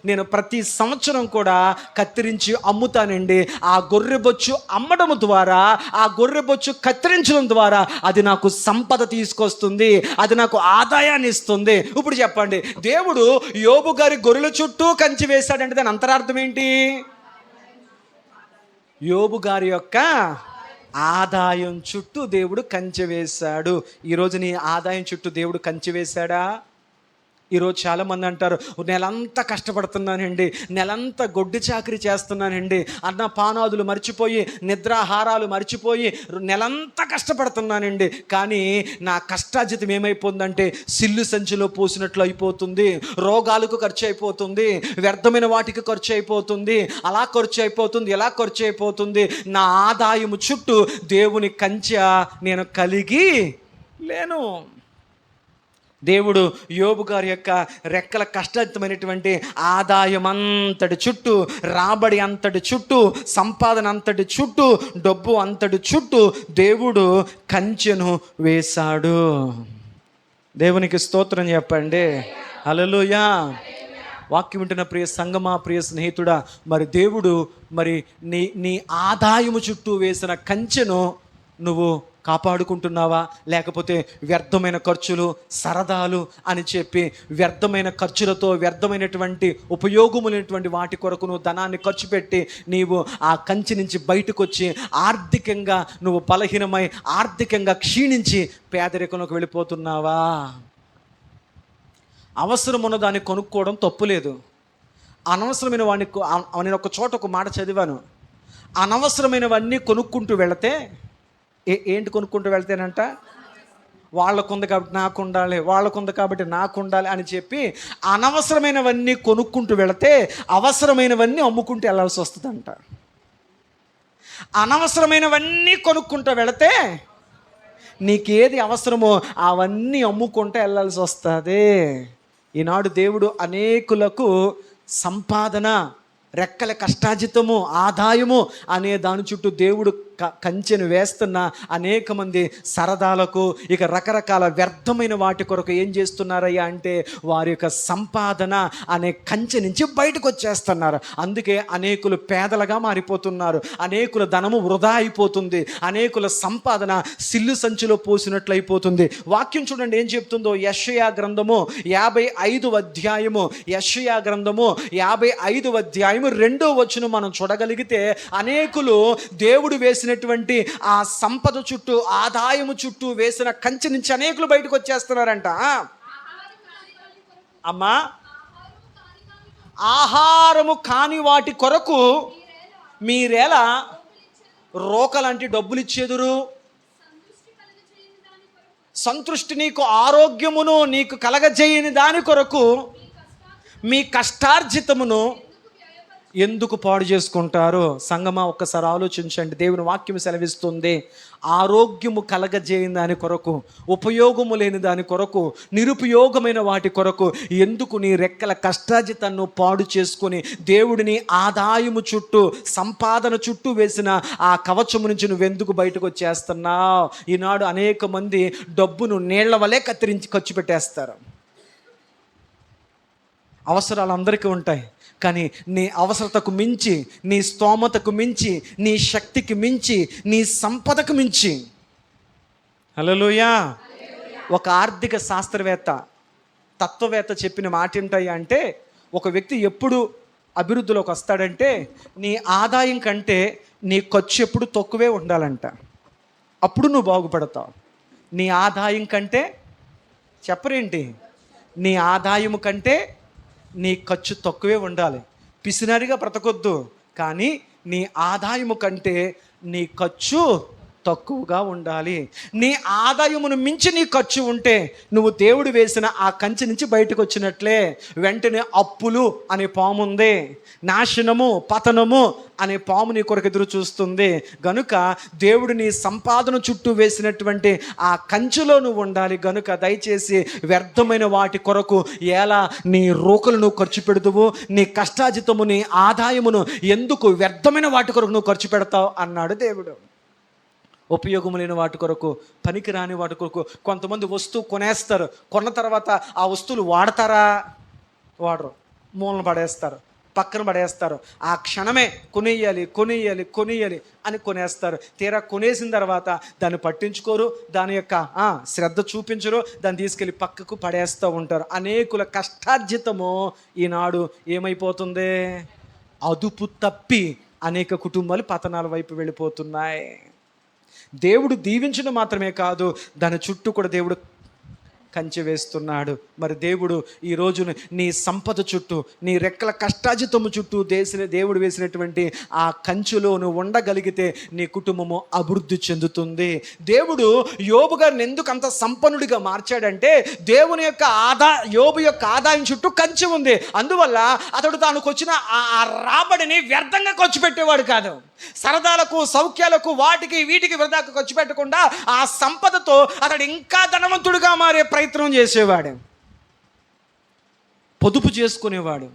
నేను ప్రతి సంవత్సరం కూడా కత్తిరించి అమ్ముతానండి. ఆ గొర్రె బొచ్చు అమ్మడం ద్వారా, ఆ గొర్రె బొచ్చు కత్తిరించడం ద్వారా అది నాకు సంపద తీసుకొస్తుంది, అది నాకు ఆదాయాన్ని ఇస్తుంది. ఇప్పుడు చెప్పండి, దేవుడు యోబు గారి గొర్రెల చుట్టూ కంచి వేశాడంటే దాని అంతరార్థం ఏంటి? యోబు గారి యొక్క ఆదాయం చుట్టూ దేవుడు కంచె వేశాడు. ఈరోజు నీ ఆదాయం చుట్టూ దేవుడు కంచె వేశాడా? ఈరోజు చాలామంది అంటారు, నెలంతా కష్టపడుతున్నానండి, నెలంతా గొడ్డు చాకరీ చేస్తున్నానండి, అన్న పానాదులు మర్చిపోయి, నిద్రాహారాలు మర్చిపోయి నెలంతా కష్టపడుతున్నానండి, కానీ నా కష్టార్జితం ఏమైపోతుందంటే సిల్లు సంచిలో పోసినట్లు అయిపోతుంది, రోగాలకు ఖర్చు అయిపోతుంది, వ్యర్థమైన వాటికి ఖర్చు అయిపోతుంది, అలా ఖర్చు అయిపోతుంది, ఎలా ఖర్చు అయిపోతుంది. నా ఆదాయము చుట్టూ దేవుని కంచె నేను కలిగి లేను. దేవుడు యోబు గారి యొక్క రెక్కల కష్టార్జితమైనటువంటి ఆదాయం అంతటి చుట్టూ, రాబడి అంతటి చుట్టూ, సంపాదన అంతటి చుట్టూ, డబ్బు అంతటి చుట్టూ దేవుడు కంచెను వేశాడు. దేవునికి స్తోత్రం చెప్పండి. హల్లెలూయా. వాక్యం వింటున్న ప్రియ సంగమా, ప్రియ స్నేహితుడా, మరి దేవుడు మరి నీ నీ ఆదాయము చుట్టూ వేసిన కంచెను నువ్వు కాపాడుకుంటున్నావా? లేకపోతే వ్యర్థమైన ఖర్చులు, సరదాలు అని చెప్పి వ్యర్థమైన ఖర్చులతో, వ్యర్థమైనటువంటి ఉపయోగములైనటువంటి వాటి కొరకు నువ్వు ధనాన్ని ఖర్చు పెట్టి నీవు ఆ కంచి నుంచి బయటకు వచ్చి ఆర్థికంగా నువ్వు బలహీనమై, ఆర్థికంగా క్షీణించి పేదరికంలోకి వెళ్ళిపోతున్నావా? అవసరం ఉన్న దాన్ని కొనుక్కోవడం తప్పులేదు. అనవసరమైన వాడిని నేను ఒక చోట ఒక మాట చదివాను. అనవసరమైనవన్నీ కొనుక్కుంటూ వెళితే ఏంటి కొనుక్కుంటూ వెళ్తేనంట, వాళ్ళకుంది కాబట్టి నాకు ఉండాలి, వాళ్ళకుంది కాబట్టి నాకు ఉండాలి అని చెప్పి అనవసరమైనవన్నీ కొనుక్కుంటూ వెళితే అవసరమైనవన్నీ అమ్ముకుంటూ వెళ్ళాల్సి వస్తుందంట. అనవసరమైనవన్నీ కొనుక్కుంటూ వెళితే నీకేది అవసరమో అవన్నీ అమ్ముకుంటూ వెళ్ళాల్సి వస్తుంది. ఈనాడు దేవుడు అనేకులకు సంపాదన, రెక్కల కష్టాజితము, ఆదాయము అనే దాని చుట్టూ దేవుడు కంచెను వేస్తున్న అనేక మంది సరదాలకు, ఇక రకరకాల వ్యర్థమైన వాటి కొరకు ఏం చేస్తున్నారయ్యా అంటే వారి యొక్క సంపాదన అనే కంచె నుంచి బయటకు వచ్చేస్తున్నారు. అందుకే అనేకులు పేదలుగా మారిపోతున్నారు, అనేకుల ధనము వృధా అయిపోతుంది, అనేకుల సంపాదన సిల్లు సంచిలో పోసినట్లు అయిపోతుంది. వాక్యం చూడండి ఏం చెప్తుందో. యెషయా గ్రంథము 55వ అధ్యాయము, యెషయా గ్రంథము 55వ అధ్యాయము 2వ వచనం మనం చూడగలిగితే, అనేకులు దేవుడు వేసినటువంటి ఆ సంపద చుట్టూ, ఆదాయము చుట్టూ వేసిన కంచె నుంచి అనేకులు బయటకు వచ్చేస్తున్నారంట. అమ్మా, ఆహారము కాని వాటి కొరకు మీరేలా రోకలాంటి డబ్బులు ఇచ్చేదురు? సంతృష్టి నీకు ఆరోగ్యమును నీకు కలగజేయని దాని కొరకు మీ కష్టార్జితమును ఎందుకు పాడు చేసుకుంటారు? సంగమా, ఒక్కసారి ఆలోచించండి. దేవుని వాక్యం సెలవిస్తుంది, ఆరోగ్యము కలగజేయని దాని కొరకు, ఉపయోగము లేని దాని కొరకు, నిరుపయోగమైన వాటి కొరకు ఎందుకు నీ రెక్కల కష్టార్జితాన్ని పాడు చేసుకొని దేవుడిని ఆదాయము చుట్టూ, సంపాదన చుట్టూ వేసిన ఆ కవచము నుంచి నువ్వెందుకు బయటకు వచ్చేస్తున్నావు? ఈనాడు అనేక మంది డబ్బును నీళ్ల వలె కత్తిరించి ఖర్చు పెట్టేస్తారు. అవసరాలు అందరికీ ఉంటాయి, కానీ నీ అవసరతకు మించి, నీ స్తోమతకు మించి, నీ శక్తికి మించి, నీ సంపదకు మించి. హల్లెలూయా. ఒక ఆర్థిక శాస్త్రవేత్త, తత్వవేత్త చెప్పిన మాట ఏంటయ్యా అంటే, ఒక వ్యక్తి ఎప్పుడు అభివృద్ధిలోకి వస్తాడంటే నీ ఆదాయం కంటే నీ ఖర్చు ఎప్పుడు తక్కువే ఉండాలంట. అప్పుడు నువ్వు బాగుపడతావు. నీ ఆదాయం కంటే, చెప్పరేంటి, నీ ఆదాయము కంటే నీ ఖర్చు తక్కువే ఉండాలి. పిసినరిగా బ్రతకొద్దు, కానీ నీ ఆదాయము కంటే నీ ఖర్చు తక్కువగా ఉండాలి. నీ ఆదాయమును మించి నీ ఖర్చు ఉంటే నువ్వు దేవుడు వేసిన ఆ కంచె నుంచి బయటకు వచ్చినట్లే. వెంటనే అప్పులు అనే పాము ఉంది, నాశనము, పతనము అనే పాము నీ కొరకు ఎదురు చూస్తుంది. గనుక దేవుడు నీ సంపాదన చుట్టూ వేసినటువంటి ఆ కంచెలో నువ్వు ఉండాలి. గనుక దయచేసి వ్యర్థమైన వాటి కొరకు ఎలా నీ రోకలు నువ్వు ఖర్చు పెడుతువు? నీ కష్టాజితము, నీ ఆదాయమును ఎందుకు వ్యర్థమైన వాటి కొరకు నువ్వు ఖర్చు పెడతావు అన్నాడు దేవుడు. ఉపయోగం లేని వాటి కొరకు, పనికి రాని వాటి కొరకు. కొంతమంది వస్తువు కొనేస్తారు, కొన్న తర్వాత ఆ వస్తువులు వాడతారా? వాడరు, మూలన పడేస్తారు, పక్కన పడేస్తారు. ఆ క్షణమే కొనేయాలి కొనేయాలి కొనేయాలి అని కొనేస్తారు. తీరా కొనేసిన తర్వాత దాన్ని పట్టించుకోరు, దాని యొక్క శ్రద్ధ చూపించరు, దాన్ని తీసుకెళ్ళి పక్కకు పడేస్తూ ఉంటారు. అనేకుల కష్టార్జితము ఈనాడు ఏమైపోతుంది? అదుపు తప్పి అనేక కుటుంబాలు పతనాల వైపు వెళ్ళిపోతున్నాయి. దేవుడు దీవించడం మాత్రమే కాదు, దాని చుట్టూ కూడా దేవుడు కంచె వేస్తున్నాడు. మరి దేవుడు ఈరోజు నీ సంపద చుట్టూ, నీ రెక్కల కష్టాజితము చుట్టూ దేవుడు వేసినటువంటి ఆ కంచెలో నువ్వు ఉండగలిగితే నీ కుటుంబము అభివృద్ధి చెందుతుంది. దేవుడు యోబు గారిని ఎందుకు అంత సంపన్నుడిగా మార్చాడంటే, దేవుని యొక్క యోబు యొక్క ఆదాయం చుట్టూ కంచె ఉంది. అందువల్ల అతడు తానుకు వచ్చిన ఆ రాబడిని వ్యర్థంగా ఖర్చు పెట్టేవాడు కాదు. సరదాలకు, సౌఖ్యాలకు, వాటికి వీటికి వృధాకు ఖర్చు పెట్టకుండా ఆ సంపదతో అతడు ఇంకా ధనవంతుడిగా మారే ప్రయత్నం చేసేవాడు, పొదుపు చేసుకునేవాడు.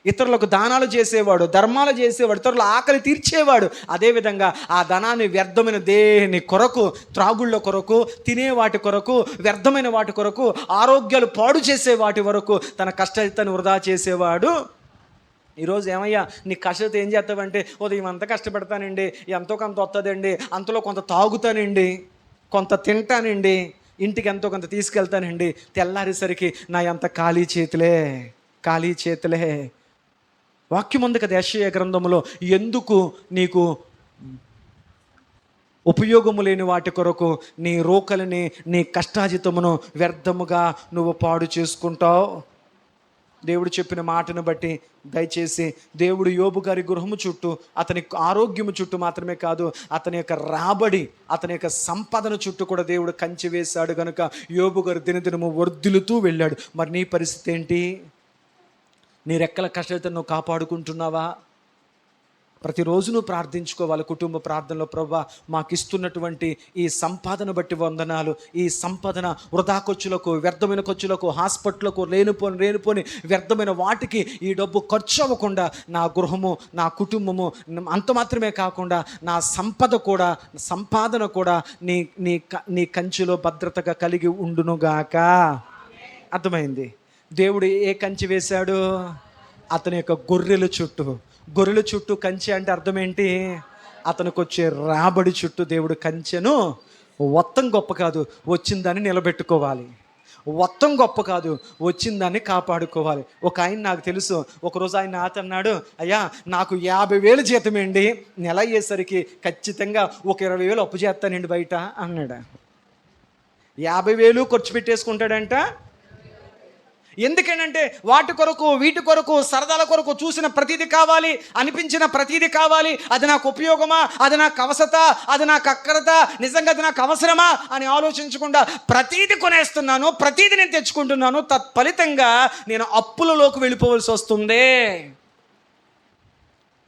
ఇతరులకు దానాలు చేసేవాడు, ధర్మాలు చేసేవాడు, ఇతరుల ఆకలి తీర్చేవాడు. అదేవిధంగా ఆ ధనాన్ని వ్యర్థమైన దేని కొరకు, త్రాగుళ్ళ కొరకు, తినే వాటి కొరకు, వ్యర్థమైన వాటి కొరకు, ఆరోగ్యాలు పాడు చేసే వాటి వరకు తన కష్టాన్ని వృధా చేసేవాడు. ఈరోజు ఏమయ్యా నీ కష్టత ఏం చేస్తావంటే, ఉదయం అంతా కష్టపడతానండి, ఎంతో కొంత వస్తుందండి, అంతలో కొంత తాగుతానండి, కొంత తింటానండి, ఇంటికి ఎంతో కొంత తీసుకెళ్తానండి, తెల్లారేసరికి నా ఎంత ఖాళీ చేతులే. వాక్యం ఉంది కదా యెషయా గ్రంథంలో, ఎందుకు నీకు ఉపయోగము లేని వాటి కొరకు నీ రోకలిని, నీ కష్టాజితమును వ్యర్థముగా నువ్వు పాడు చేసుకుంటావు. దేవుడు చెప్పిన మాటను బట్టి దయచేసి దేవుడు యోబు గారి గృహము చుట్టూ, అతని ఆరోగ్యము చుట్టూ మాత్రమే కాదు, అతని యొక్క రాబడి, అతని యొక్క సంపదన చుట్టూ కూడా దేవుడు కంచె వేశాడు. కనుక యోబు గారు దినదినము వర్ధిల్లుతూ వెళ్ళాడు. మరి నీ పరిస్థితి ఏంటి? నీ రెక్కల కష్టతను నువ్వు కాపాడుకుంటున్నావా? ప్రతిరోజు నువ్వు ప్రార్థించుకోవాలి. కుటుంబ ప్రార్థనలో, ప్రభువా మాకు ఇస్తున్నటువంటి ఈ సంపాదన బట్టి వందనాలు. ఈ సంపాదన వృధా ఖర్చులకు, వ్యర్థమైన ఖర్చులకు, హాస్పిటల్కు, లేనిపోని వ్యర్థమైన వాటికి ఈ డబ్బు ఖర్చు అవ్వకుండా నా గృహము, నా కుటుంబము, అంత మాత్రమే కాకుండా నా సంపాదన కూడా నీ కంచెలో భద్రతగా కలిగి ఉండునుగాక. అర్థమైంది? దేవుడు ఏ కంచె వేశాడు? అతని యొక్క గొర్రెల చుట్టూ కంచె అంటే అర్థం ఏంటి? అతనికి వచ్చే రాబడి చుట్టూ దేవుడు కంచెను, మొత్తం గొప్ప కాదు, వచ్చిందాన్ని నిలబెట్టుకోవాలి. మొత్తం గొప్ప కాదు, వచ్చిందాన్ని కాపాడుకోవాలి. ఒక ఆయన నాకు తెలుసు, ఒకరోజు ఆయన నాతో అన్నాడు, అయ్యా నాకు 50,000 జీతమేండి, నెల అయ్యేసరికి ఖచ్చితంగా ఒక 20,000 అప్పు చేస్తానండి బయట అన్నాడు. 50,000 ఖర్చు పెట్టేసుకుంటాడంట. ఎందుకేనంటే వాటి కొరకు, వీటి కొరకు, సరదాల కొరకు చూసిన ప్రతిదీ కావాలి, అనిపించిన ప్రతిదీ కావాలి. అది నాకు ఉపయోగమా, అది నాకు అవసరత, అది నాకు అక్కరత, నిజంగా అది నాకు అవసరమా అని ఆలోచించకుండా ప్రతిదీ కొనేస్తున్నాను, ప్రతిదీ నేను తెచ్చుకుంటున్నాను. తత్ఫలితంగా నేను అప్పులలోకి వెళ్ళిపోవలసి వస్తుంది.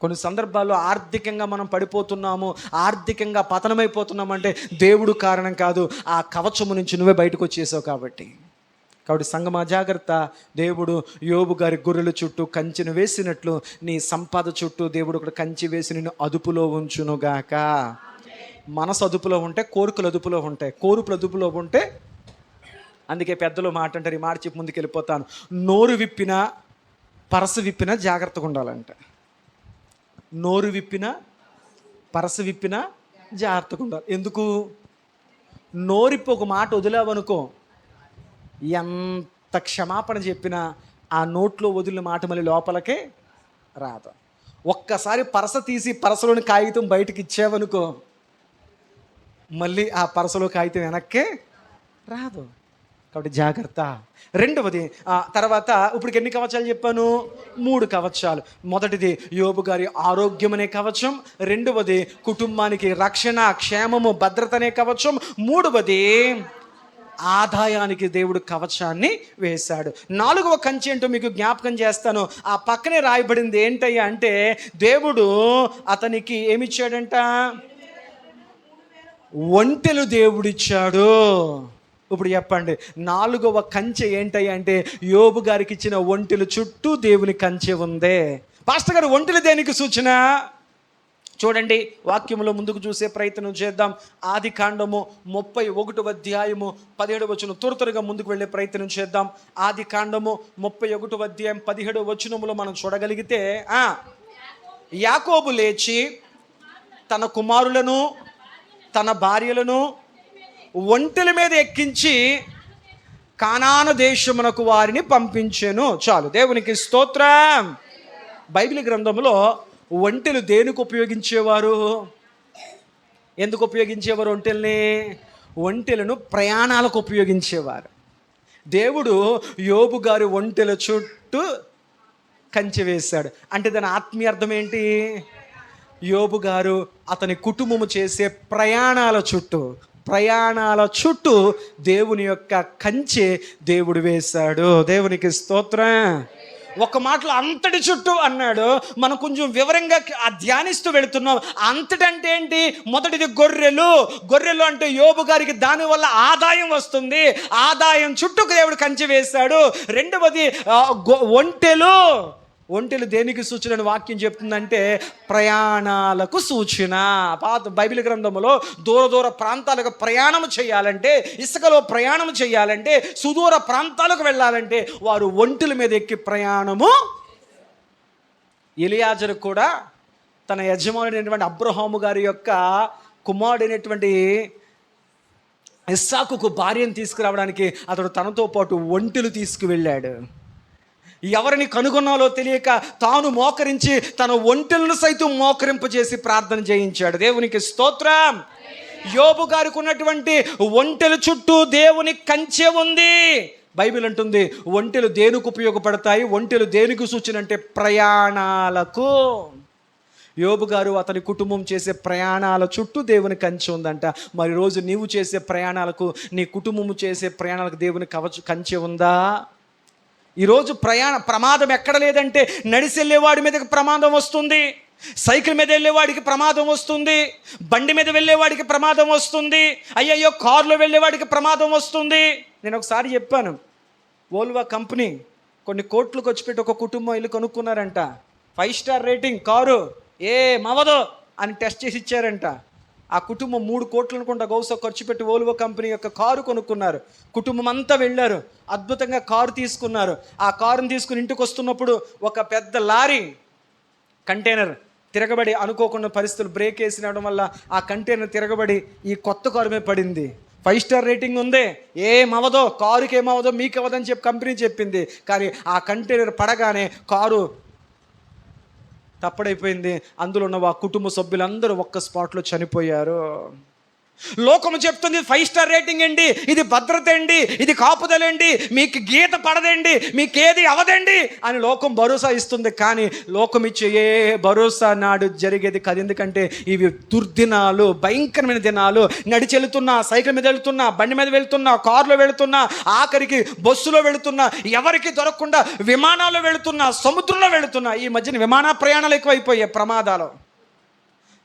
కొన్ని సందర్భాల్లో ఆర్థికంగా మనం పడిపోతున్నాము, ఆర్థికంగా పతనమైపోతున్నామంటే దేవుడు కారణం కాదు, ఆ కవచము నుంచి నువ్వే బయటకు వచ్చేసావు కాబట్టి సంగమా జాగ్రత్త. దేవుడు యోబు గారి గొర్రెల చుట్టూ కంచెను వేసినట్లు నీ సంపద చుట్టూ దేవుడు కూడా కంచె వేసి నిన్ను అదుపులో ఉంచునుగాక. మనసు అదుపులో ఉంటే కోరికలు అదుపులో ఉంటాయి, కోరికలు అదుపులో ఉంటే, అందుకే పెద్దలు మాట అంటారు, ఈ మాట చెప్పి ముందుకు వెళ్ళిపోతాను, నోరు విప్పినా పరస విప్పినా జాగ్రత్తగా ఉండాలంట. నోరు విప్పినా పరస విప్పినా జాగ్రత్తగా ఉండాలి. ఎందుకు? నోరిప్పి ఒక మాట వదిలావనుకో, ఎంత క్షమాపణ చెప్పినా ఆ నోట్లో వదిలిన మాట మళ్ళీ లోపలికే రాదు. ఒక్కసారి పరస తీసి పరసలోని కాగితం బయటకు ఇచ్చావనుకో, మళ్ళీ ఆ పరసలో కాగితం వెనక్కే రాదు. కాబట్టి జాగ్రత్త. రెండవది, తర్వాత ఇప్పుడు ఎన్ని కవచాలు చెప్పాను? 3 కవచాలు. మొదటిది యోబు గారి ఆరోగ్యం అనే కవచం, రెండవది కుటుంబానికి రక్షణ, క్షేమము, భద్రత అనే కవచం, మూడవది ఆదాయానికి దేవుడు కవచాన్ని వేశాడు. 4వ కంచె ఏంటో మీకు జ్ఞాపకం చేస్తాను. ఆ పక్కనే రాయబడింది ఏంటయ్యా అంటే, దేవుడు అతనికి ఏమిచ్చాడంట? ఒంటెలు దేవుడిచ్చాడు. ఇప్పుడు చెప్పండి, 4వ కంచె ఏంటయ్యా అంటే, యోబు గారికి ఇచ్చిన ఒంటెలు చుట్టూ దేవుని కంచె ఉంది. పాస్టర్ గారు, ఒంటెలు దేనికి సూచన? చూడండి, వాక్యంలో ముందుకు చూసే ప్రయత్నం చేద్దాం. ఆదికాండము 31వ అధ్యాయము 17వ వచనం, త్వరగా ముందుకు వెళ్ళే ప్రయత్నం చేద్దాం. ఆదికాండము 31వ అధ్యాయం 17వ వచనములో మనం చూడగలిగితే, యాకోబు లేచి తన కుమారులను, తన భార్యలను ఒంటెల మీద ఎక్కించి కానాను దేశమునకు వారిని పంపించెను. చాలు, దేవునికి స్తోత్రం. బైబిల్ గ్రంథంలో ఒంటెలు దేనికి ఉపయోగించేవారు? ఎందుకు ఉపయోగించేవారు ఒంటెల్ని? ఒంటెలను ప్రయాణాలకు ఉపయోగించేవారు. దేవుడు యోబు గారి ఒంటెల చుట్టూ కంచె వేశాడు. అంటే దాని ఆత్మీయ అర్థం ఏంటి? యోబు గారు అతని కుటుంబము చేసే ప్రయాణాల చుట్టూ దేవుని యొక్క కంచె దేవుడు వేశాడు. దేవునికి స్తోత్రం. ఒక మాటలో అంతటి చుట్టూ అన్నాడు. మనం కొంచెం వివరంగా ధ్యానిస్తూ వెళుతున్నాం. అంతటంటే ఏంటి? మొదటిది గొర్రెలు అంటే యోబు గారికి దానివల్ల ఆదాయం వస్తుంది, ఆదాయం చుట్టూ దేవుడు కంచె వేశాడు. రెండవది ఒంటెలు. ఒంటెలు దేనికి సూచన అని వాక్యం చెప్తుందంటే ప్రయాణాలకు సూచన. పాత బైబిల్ గ్రంథంలో దూర ప్రాంతాలకు ప్రయాణం చేయాలంటే, ఇసుకలో ప్రయాణం చేయాలంటే, సుదూర ప్రాంతాలకు వెళ్ళాలంటే వారు ఒంటెల మీద ఎక్కి ప్రయాణము. ఎలియాజరు కూడా తన యజమానుడైనటువంటి అబ్రహాము గారి యొక్క కుమారుడైనటువంటి ఇస్సాకుకు భార్యను తీసుకురావడానికి అతడు తనతో పాటు ఒంటెలు తీసుకువెళ్ళాడు. ఎవరిని కనుగొన్నాలో తెలియక తాను మోకరించి తన ఒంటెలను సైతం మోకరింపజేసి ప్రార్థన చేయించాడు. దేవునికి స్తోత్రం. యోబు గారికి ఉన్నటువంటి ఒంటెల చుట్టూ దేవుని కంచె ఉంది. బైబిల్ అంటుంది ఒంటెలు దేనికి ఉపయోగపడతాయి, ఒంటెలు దేనికి సూచన అంటే ప్రయాణాలకు. యోబు గారు అతని కుటుంబం చేసే ప్రయాణాల చుట్టూ దేవుని కంచె ఉందంట. మరి రోజు నీవు చేసే ప్రయాణాలకు, నీ కుటుంబము చేసే ప్రయాణాలకు దేవుని కంచె ఉందా? ఈరోజు ప్రమాదం ఎక్కడ లేదంటే, నడిచి వెళ్ళేవాడి మీదకి ప్రమాదం వస్తుంది, సైకిల్ మీద వెళ్ళేవాడికి ప్రమాదం వస్తుంది, బండి మీద వెళ్ళేవాడికి ప్రమాదం వస్తుంది, అయ్యయ్యో కారులో వెళ్ళేవాడికి ప్రమాదం వస్తుంది. నేను ఒకసారి చెప్పాను, వోల్వో కంపెనీ కొన్ని కోట్లకు వచ్చి పెట్టి ఒక కుటుంబం ఇల్లు కొనుక్కున్నారంట. 5 స్టార్ రేటింగ్ కారు, ఏమవదో అని టెస్ట్ చేసి ఇచ్చారంట. ఆ కుటుంబం 3 కోట్లు అనుకుంటా గౌస ఖర్చు పెట్టి వోల్వో కంపెనీ యొక్క కారు కొనుక్కున్నారు. కుటుంబం అంతా వెళ్ళారు, అద్భుతంగా కారు తీసుకున్నారు. ఆ కారుని తీసుకుని ఇంటికి వస్తున్నప్పుడు ఒక పెద్ద లారీ కంటైనర్ తిరగబడి, అనుకోకుండా పరిస్థితులు బ్రేక్ వేసినడం వల్ల ఆ కంటైనర్ తిరగబడి ఈ కొత్త కారు మీద పడింది. 5 స్టార్ రేటింగ్ ఉంది, ఏమవదో, కారుకి ఏమవదో మీకు అవ్వదని చెప్పి కంపెనీ చెప్పింది. కానీ ఆ కంటైనర్ పడగానే కారు తప్పడైపోయింది. అందులో ఉన్న ఆ కుటుంబ సభ్యులందరూ ఒక్క స్పాట్లో చనిపోయారు. లోకము చెప్తుంది 5 స్టార్ రేటింగ్ అండి, ఇది భద్రత అండి, ఇది కాపుదలండి, మీకు గీత పడదండి, మీకేది అవదండి అని లోకం భరోసా ఇస్తుంది. కానీ లోకం ఇచ్చే ఏ భరోసా నాడు జరిగేది కాదు. ఎందుకంటే ఇవి దుర్దినాలు, భయంకరమైన దినాలు. నడిచి వెళుతున్నా, సైకిల్ మీద వెళుతున్నా, బండి మీద వెళుతున్నా, కారులో వెళుతున్నా, ఆఖరికి బస్సులో వెళుతున్నా, ఎవరికి దొరకకుండా విమానాల్లో వెళుతున్నా, సముద్రంలో వెళుతున్నా. ఈ మధ్యన విమాన ప్రయాణాలు ఎక్కువైపోయాయి. ప్రమాదాలు,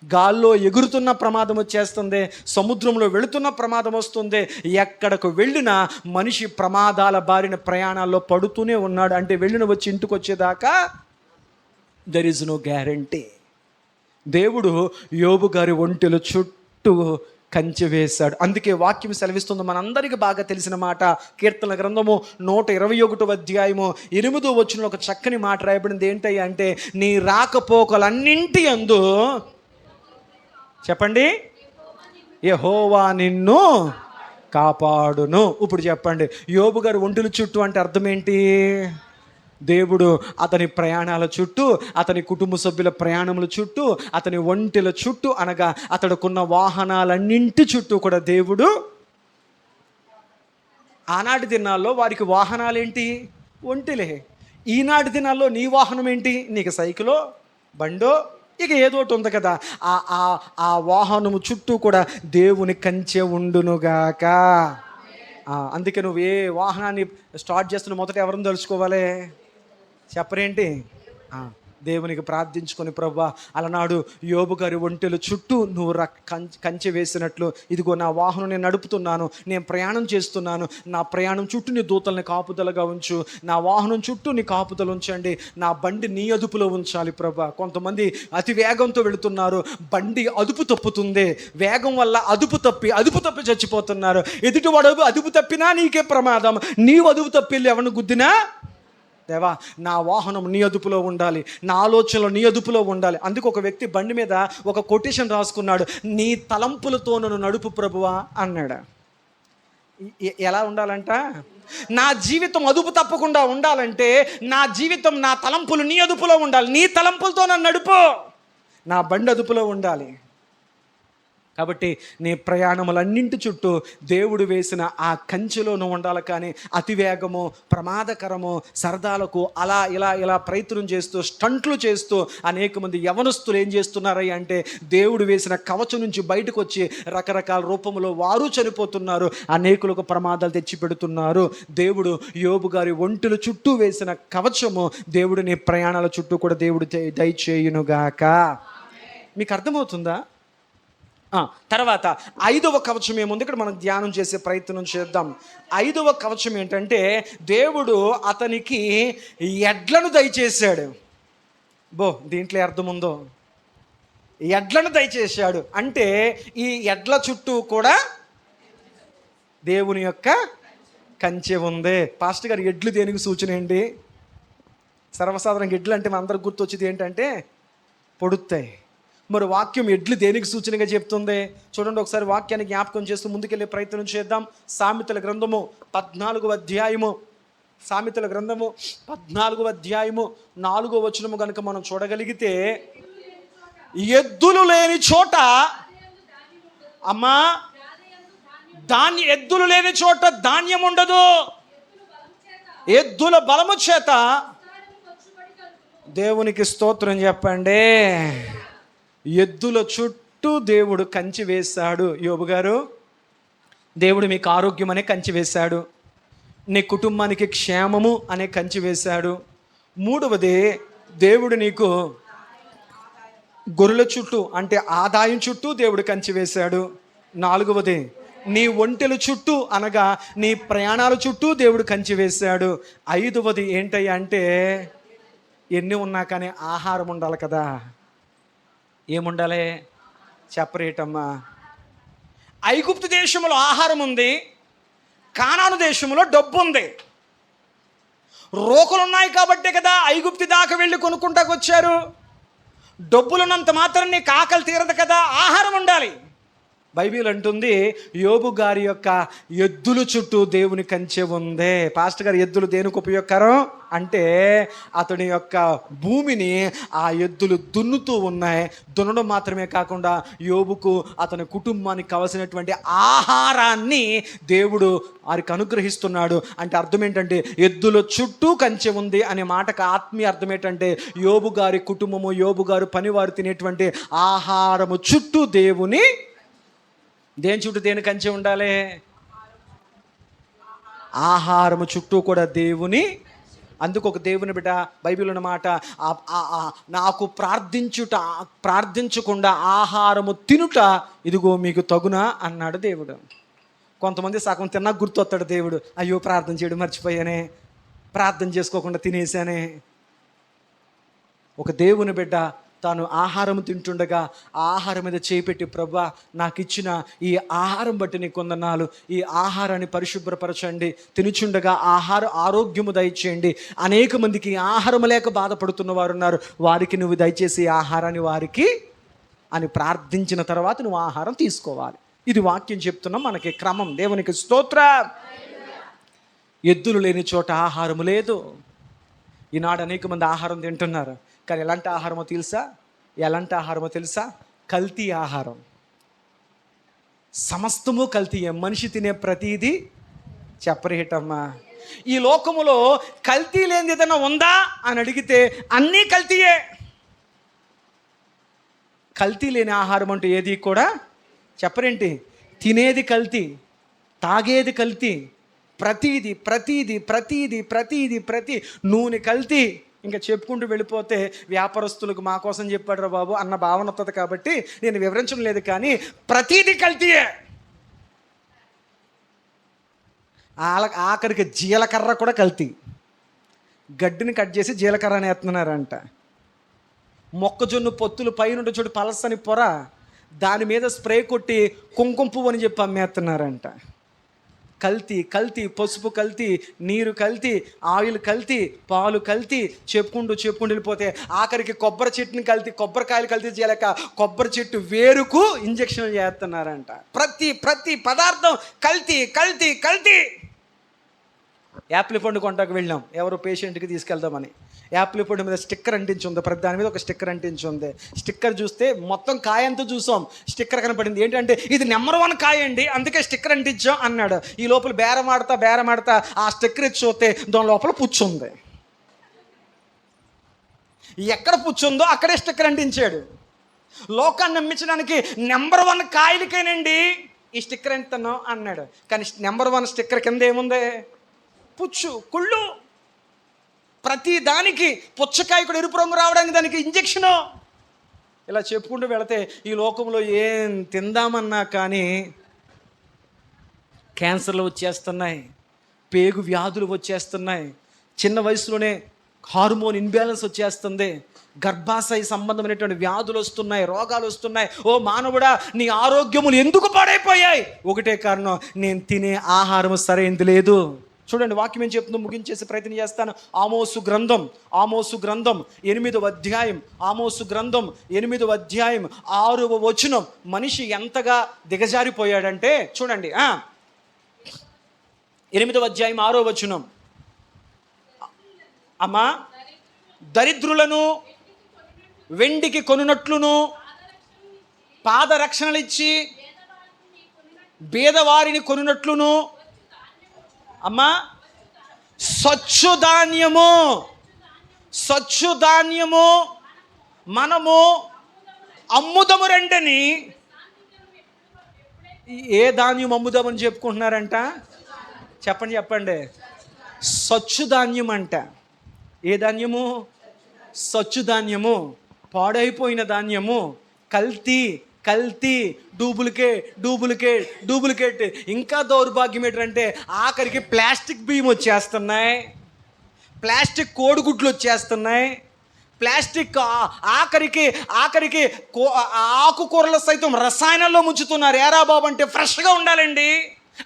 గాల్లో ఎగురుతున్న ప్రమాదం వచ్చేస్తుంది, సముద్రంలో వెళుతున్న ప్రమాదం వస్తుంది. ఎక్కడకు వెళ్ళినా మనిషి ప్రమాదాల బారిన ప్రయాణాల్లో పడుతూనే ఉన్నాడు. అంటే వెళ్ళిన వచ్చి ఇంటికి వచ్చేదాకా దెర్ ఇస్ నో గ్యారంటీ. దేవుడు యోబు గారి ఒంటెల చుట్టూ కంచె వేశాడు. అందుకే వాక్యం సెలవిస్తుంది, మనందరికీ బాగా తెలిసిన మాట. కీర్తన గ్రంథము 121వ అధ్యాయము 8వ వచనంలో ఒక చక్కని మాట రాయబడింది. ఏంటయ్యా అంటే, నీ రాకపోకలన్నింటి యందు చెప్పండి, యెహోవా నిన్ను కాపాడును. ఇప్పుడు చెప్పండి, యోబు గారు ఒంటెల చుట్టూ అంటే అర్థం ఏంటి? దేవుడు అతని ప్రయాణాల చుట్టూ, అతని కుటుంబ సభ్యుల ప్రయాణముల చుట్టూ, అతని ఒంటెల చుట్టూ, అనగా అతడుకున్న వాహనాలన్నింటి చుట్టూ కూడా దేవుడు. ఆనాటి దినాల్లో వారికి వాహనాలేంటి? ఒంటెలే. ఈనాటి దినాల్లో నీ వాహనం ఏంటి? నీకు సైకిలో, బండో, ఇక ఏదో ఒకటి ఉంది కదా. ఆ వాహనము చుట్టూ కూడా దేవుని కంచె ఉండునుగాక. అందుకే నువ్వు ఏ వాహనాన్ని స్టార్ట్ చేస్తున్న మొదట ఎవరిని తలుచుకోవాలి? చెప్పరేంటి? దేవునికి ప్రార్థించుకొని, ప్రభువా అలనాడు యోబు గారి ఒంటెల చుట్టూ నువ్వు కంచె వేసినట్లు, ఇదిగో నా వాహనం నేను నడుపుతున్నాను, నేను ప్రయాణం చేస్తున్నాను, నా ప్రయాణం చుట్టూ నీ దూతల్ని కాపుదలగా ఉంచు, నా వాహనం చుట్టూ నీ కాపుదలు ఉంచండి, నా బండి నీ అదుపులో ఉంచాలి ప్రభువా. కొంతమంది అతి వేగంతో వెళుతున్నారు, బండి అదుపు తప్పుతుంది, వేగం వల్ల అదుపు తప్పి చచ్చిపోతున్నారు. ఎదుటివాడు అదుపు తప్పినా నీకే ప్రమాదం, నీవు అదుపు తప్పి ఎవరిని గుద్దినా, దేవా నా వాహనం నీ అదుపులో ఉండాలి, నా ఆలోచనలు నీ అదుపులో ఉండాలి. అందుకు ఒక వ్యక్తి బండి మీద ఒక కొటేషన్ రాసుకున్నాడు, నీ తలంపులతో నన్ను నడుపు ప్రభువా అన్నాడు. ఎలా ఉండాలంట? నా జీవితం అదుపు తప్పకుండా ఉండాలంటే నా జీవితం, నా తలంపులు నీ అదుపులో ఉండాలి. నీ తలంపులతో నన్ను నడుపు, నా బండి అదుపులో ఉండాలి. కాబట్టి నీ ప్రయాణములన్నింటి చుట్టూ దేవుడు వేసిన ఆ కంచెలోనూ ఉండాలి. కానీ అతివేగము, ప్రమాదకరము, సరదాలకు అలా ఇలా ప్రయత్నం చేస్తూ, స్టంట్లు చేస్తూ అనేక మంది యవనస్తులు ఏం చేస్తున్నారయ్య అంటే, దేవుడు వేసిన కవచం నుంచి బయటకు వచ్చి రకరకాల రూపంలో వారు చనిపోతున్నారు, అనేకులకు ప్రమాదాలు తెచ్చిపెడుతున్నారు. దేవుడు యోబు గారి ఒంటెల చుట్టూ వేసిన కవచము దేవుడు నీ ప్రయాణాల చుట్టూ కూడా దేవుడు దయచేయునుగాక. మీకు అర్థమవుతుందా? తర్వాత 5వ కవచం ఏముంది ఇక్కడ మనం ధ్యానం చేసే ప్రయత్నం చేద్దాం. 5వ కవచం ఏంటంటే, దేవుడు అతనికి ఎడ్లను దయచేశాడు. దీంట్లో అర్థం ఉందో, ఎడ్లను దయచేశాడు అంటే ఈ ఎడ్ల చుట్టూ కూడా దేవుని యొక్క కంచె ఉంది. పాస్టర్ గారు, ఎడ్లు దేనికి సూచన ఏంటి? సర్వసాధారణంగా ఎడ్లు అంటే మన అందరికి గుర్తొచ్చేది ఏంటంటే పొడుస్తాయి. మరి వాక్యం ఎడ్లు దేనికి సూచనగా చెప్తుంది? చూడండి ఒకసారి వాక్యాన్ని జ్ఞాపకం చేస్తూ ముందుకెళ్ళే ప్రయత్నం చేద్దాం. సామెతల గ్రంథము 14వ అధ్యాయము, సామెతల గ్రంథము 14వ అధ్యాయము 4వ వచనము కనుక మనం చూడగలిగితే, ఎద్దులు లేని చోట అమ్మా ఎద్దులు లేని చోట ధాన్యం ఉండదు, ఎద్దుల బలము చేత దేవునికి స్తోత్రం చెప్పండి. ఎద్దుల చుట్టూ దేవుడు కంచి వేశాడు. యోబు గారు, దేవుడు మీకు ఆరోగ్యం అనే కంచి వేశాడు, నీ కుటుంబానికి క్షేమము అనే కంచి వేశాడు. మూడవది, దేవుడు నీకు గొర్రెల చుట్టూ అంటే ఆదాయం చుట్టూ దేవుడు కంచి వేశాడు. నాలుగవది, నీ ఒంటెల చుట్టూ అనగా నీ ప్రయాణాల చుట్టూ దేవుడు కంచి వేశాడు. ఐదవది ఏంటయ్యా అంటే, ఎన్ని ఉన్నా కానీ ఆహారం ఉండాలి కదా. ఏముండాలి చెప్పరేటమ్మా? ఐగుప్తు దేశంలో ఆహారం ఉంది, కానాను దేశంలో డబ్బు ఉంది. రోకలు ఉన్నాయి కాబట్టే కదా ఐగుప్తు దాకా వెళ్ళి కొనుక్కుంటాకు వచ్చారు. డబ్బులున్నంత మాత్రం నీకు ఆకలి తీరదు కదా, ఆహారం ఉండాలి. బైబిల్ అంటుంది, యోబు గారి యొక్క ఎద్దుల చుట్టూ దేవుని కంచె ఉంది. పాస్టర్ గారు, ఎద్దులు దేనికి ఉపయోగకరం అంటే, అతని యొక్క భూమిని ఆ ఎద్దులు దున్నుతూ ఉన్నాయి. దున్నడం మాత్రమే కాకుండా యోబుకు అతని కుటుంబానికి కావలసినటువంటి ఆహారాన్ని దేవుడు వారికి అనుగ్రహిస్తున్నాడు. అంటే అర్థం ఏంటంటే, ఎద్దుల చుట్టూ కంచె ఉంది అనే మాటకు ఆత్మీయ అర్థం ఏంటంటే, యోబు గారి కుటుంబము, యోబు గారు పనివారు తినేటువంటి ఆహారము చుట్టూ దేవుని, దేని చుట్టూ దేని కంచె ఉండాలి? ఆహారము చుట్టూ కూడా దేవుని. అందుకు ఒక దేవుని బిడ్డ బైబిల్ అన్నమాట, నాకు ప్రార్థించకుండా ఆహారము తినుట ఇదిగో మీకు తగునా అన్నాడు దేవుడు. కొంతమంది సగం తిన్నా గుర్తొస్తాడు దేవుడు, అయ్యో ప్రార్థన చేయడం మర్చిపోయానే, ప్రార్థన చేసుకోకుండా తినేసానే. ఒక దేవుని బిడ్డ తాను ఆహారం తింటుండగా ఆహారం మీద చేపెట్టి, ప్రభువా నాకు ఇచ్చిన ఈ ఆహారం బట్టి నీకు వందనాలు, ఈ ఆహారాన్ని పరిశుభ్రపరచండి, తినుచుండగా ఆరోగ్యము దయచేయండి. అనేక మందికి ఆహారం లేక బాధపడుతున్న వారు ఉన్నారు, వారికి నువ్వు దయచేసి ఆహారాన్ని వారికి అని ప్రార్థించిన తర్వాత నువ్వు ఆహారం తీసుకోవాలి. ఇది వాక్యం చెప్తున్నాం, మనకి క్రమం. దేవునికి స్తోత్రం. ఎద్దులు లేని చోట ఆహారము లేదు. ఈనాడు అనేక మంది ఆహారం తింటున్నారు, కానీ ఎలాంటి ఆహారమో తెలుసా? కల్తీ ఆహారం. సమస్తము కల్తీయే. మనిషి తినే ప్రతిదీ చెప్పరేటమ్మా. ఈ లోకములో కల్తీ లేనిది ఏదైనా ఉందా అని అడిగితే అన్నీ కల్తీయే. కల్తీ లేని ఆహారం అంటూ ఏది కూడా చెప్పరేంటి? తినేది కల్తీ, తాగేది కల్తీ, ప్రతీది నూనె కల్తీ. ఇంకా చెప్పుకుంటూ వెళ్ళిపోతే వ్యాపారస్తులకు మా కోసం చెప్పాడు రా బాబు అన్న భావన వస్తుంది కాబట్టి నేను వివరించడం లేదు, కానీ ప్రతీది కల్తీయే. ఆఖరికి జీలకర్ర కూడా కల్తీ. గడ్డిని కట్ చేసి జీలకర్ర అని వేస్తున్నారంట. మొక్కజొన్న పొత్తులు పైన చూడు పలసని పొర, దాని మీద స్ప్రే కొట్టి కుంకుమ పువ్వు అని చెప్పి అమ్మేస్తున్నారంట. కల్తీ, పసుపు కల్తీ, నీరు కల్తీ, ఆయిల్ కల్తీ, పాలు కల్తీ, చెప్పుకుంటూ వెళ్ళిపోతే ఆఖరికి కొబ్బరి చెట్టుని కల్తీ, కొబ్బరికాయలు కల్తీ చేయలేక కొబ్బరి చెట్టు వేరుకు ఇంజక్షన్లు చేస్తున్నారంట. ప్రతి పదార్థం కల్తీ. యాపిల్ పండు కొంటాకు వెళ్ళాం, ఎవరో పేషెంట్కి తీసుకెళ్దామని. యాపిల్ పండు మీద స్టిక్కర్ అంటించి ఉంది, ప్రతి దాని మీద ఒక స్టిక్కర్ అంటించి ఉంది. స్టిక్కర్ చూస్తే మొత్తం కాయ అంతా చూసాం, స్టిక్కర్ కనపడింది. ఏంటంటే ఇది నెంబర్ 1 కాయ అండి, అందుకే స్టిక్కర్ అంటించాం అన్నాడు. ఈ లోపల బేరమాడతా ఆ స్టిక్కర్ ఇచ్చి చూస్తే దాని లోపల పుచ్చుంది. ఎక్కడ పుచ్చుందో అక్కడే స్టిక్కర్ అంటించాడు. లోకాన్ని నమ్మించడానికి నెంబర్ 1 కాయలకేనండి ఈ స్టిక్కర్ అంటున్నాం అన్నాడు. కానీ నెంబర్ 1 స్టిక్కర్ కింద ఏముంది? పుచ్చు, కుళ్ళు. ప్రతి దానికి పుచ్చకాయ కూడా ఎరుపు రంగు రావడానికి దానికి ఇంజక్షను. ఇలా చెప్పుకుంటూ వెళితే ఈ లోకంలో ఏం తిందామన్నా కానీ క్యాన్సర్లు వచ్చేస్తున్నాయి, పేగు వ్యాధులు వచ్చేస్తున్నాయి, చిన్న వయసులోనే హార్మోన్ ఇన్బ్యాలెన్స్ వచ్చేస్తుంది. గర్భాశయ సంబంధమైనటువంటి వ్యాధులు వస్తున్నాయి, రోగాలు వస్తున్నాయి. ఓ మానవుడా, నీ ఆరోగ్యములు ఎందుకు పాడైపోయాయి? ఒకటే కారణం, నేను తినే ఆహారం సరైనది లేదు. చూడండి వాక్యం ఏం చెప్తుందో ముగించేసి ప్రయత్నం చేస్తాను. ఆమోసు గ్రంథం 8వ అధ్యాయం, ఆమోసు గ్రంథం 8వ అధ్యాయం 6వ వచనం. మనిషి ఎంతగా దిగజారిపోయాడంటే చూడండి, 8వ అధ్యాయం 6వ వచనం. అమ్మా, దరిద్రులను వెండికి కొనున్నట్లును పాదరక్షణలు ఇచ్చి బేదవారిని కొనున్నట్లును, అమ్మా, సచ్చు ధాన్యము మనము అమ్ముదము రండని. ఏ ధాన్యం అమ్ముదామని చెప్పుకుంటున్నారంట? చెప్పండి. సచ్చు ధాన్యం అంట. ఏ ధాన్యము? సచ్చు ధాన్యము, పాడైపోయిన ధాన్యము, కల్తీ, డూప్లికేట్. ఇంకా దౌర్భాగ్యం ఏంటంటే ఆఖరికి ప్లాస్టిక్ బియ్యం వచ్చేస్తున్నాయి, ప్లాస్టిక్ కోడిగుడ్లు వచ్చేస్తున్నాయి, ప్లాస్టిక్ ఆఖరికి ఆకుకూరలు సైతం రసాయనాల్లో ముంచుతున్నారు. ఏరా బాబు అంటే ఫ్రెష్గా ఉండాలండి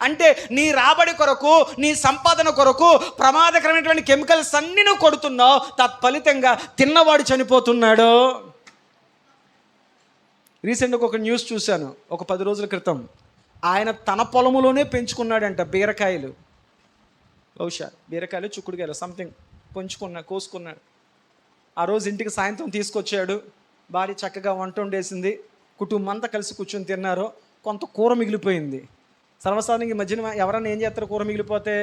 అంటే నీ రాబడి కొరకు, నీ సంపాదన కొరకు ప్రమాదకరమైనటువంటి కెమికల్స్ అన్నీ నువ్వు కొడుతున్నావు. తత్ఫలితంగా తిన్నవాడు చనిపోతున్నాడు. రీసెంట్గా ఒక న్యూస్ చూశాను, ఒక 10 రోజుల క్రితం. ఆయన తన పొలములోనే పెంచుకున్నాడంట బీరకాయలు, బహుశా బీరకాయలు, చిక్కుడుకాయలు సంథింగ్ కోసుకున్నాడు. ఆ రోజు ఇంటికి సాయంత్రం తీసుకొచ్చాడు. భార్య చక్కగా వంట వండేసింది, కుటుంబం అంతా కలిసి కూర్చొని తిన్నారు. కొంత కూర మిగిలిపోయింది. సర్వసాధారణంగా ఈ మధ్యన ఎవరన్నా ఏం చేస్తారు? కూర మిగిలిపోతే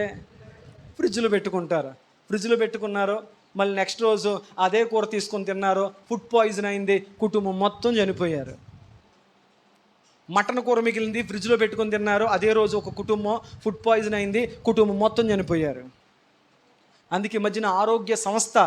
ఫ్రిడ్జ్లో పెట్టుకున్నారు. మళ్ళీ నెక్స్ట్ రోజు అదే కూర తీసుకొని తిన్నారు, ఫుడ్ పాయిజన్ అయింది, కుటుంబం మొత్తం చనిపోయారు. మటన్ కూర మిగిలింది, ఫ్రిడ్జ్లో పెట్టుకొని తిన్నారు, అదే రోజు ఒక కుటుంబం ఫుడ్ పాయిజన్ అయింది, కుటుంబం మొత్తం చనిపోయారు. అందుకే ఈ మధ్యన ఆరోగ్య సంస్థ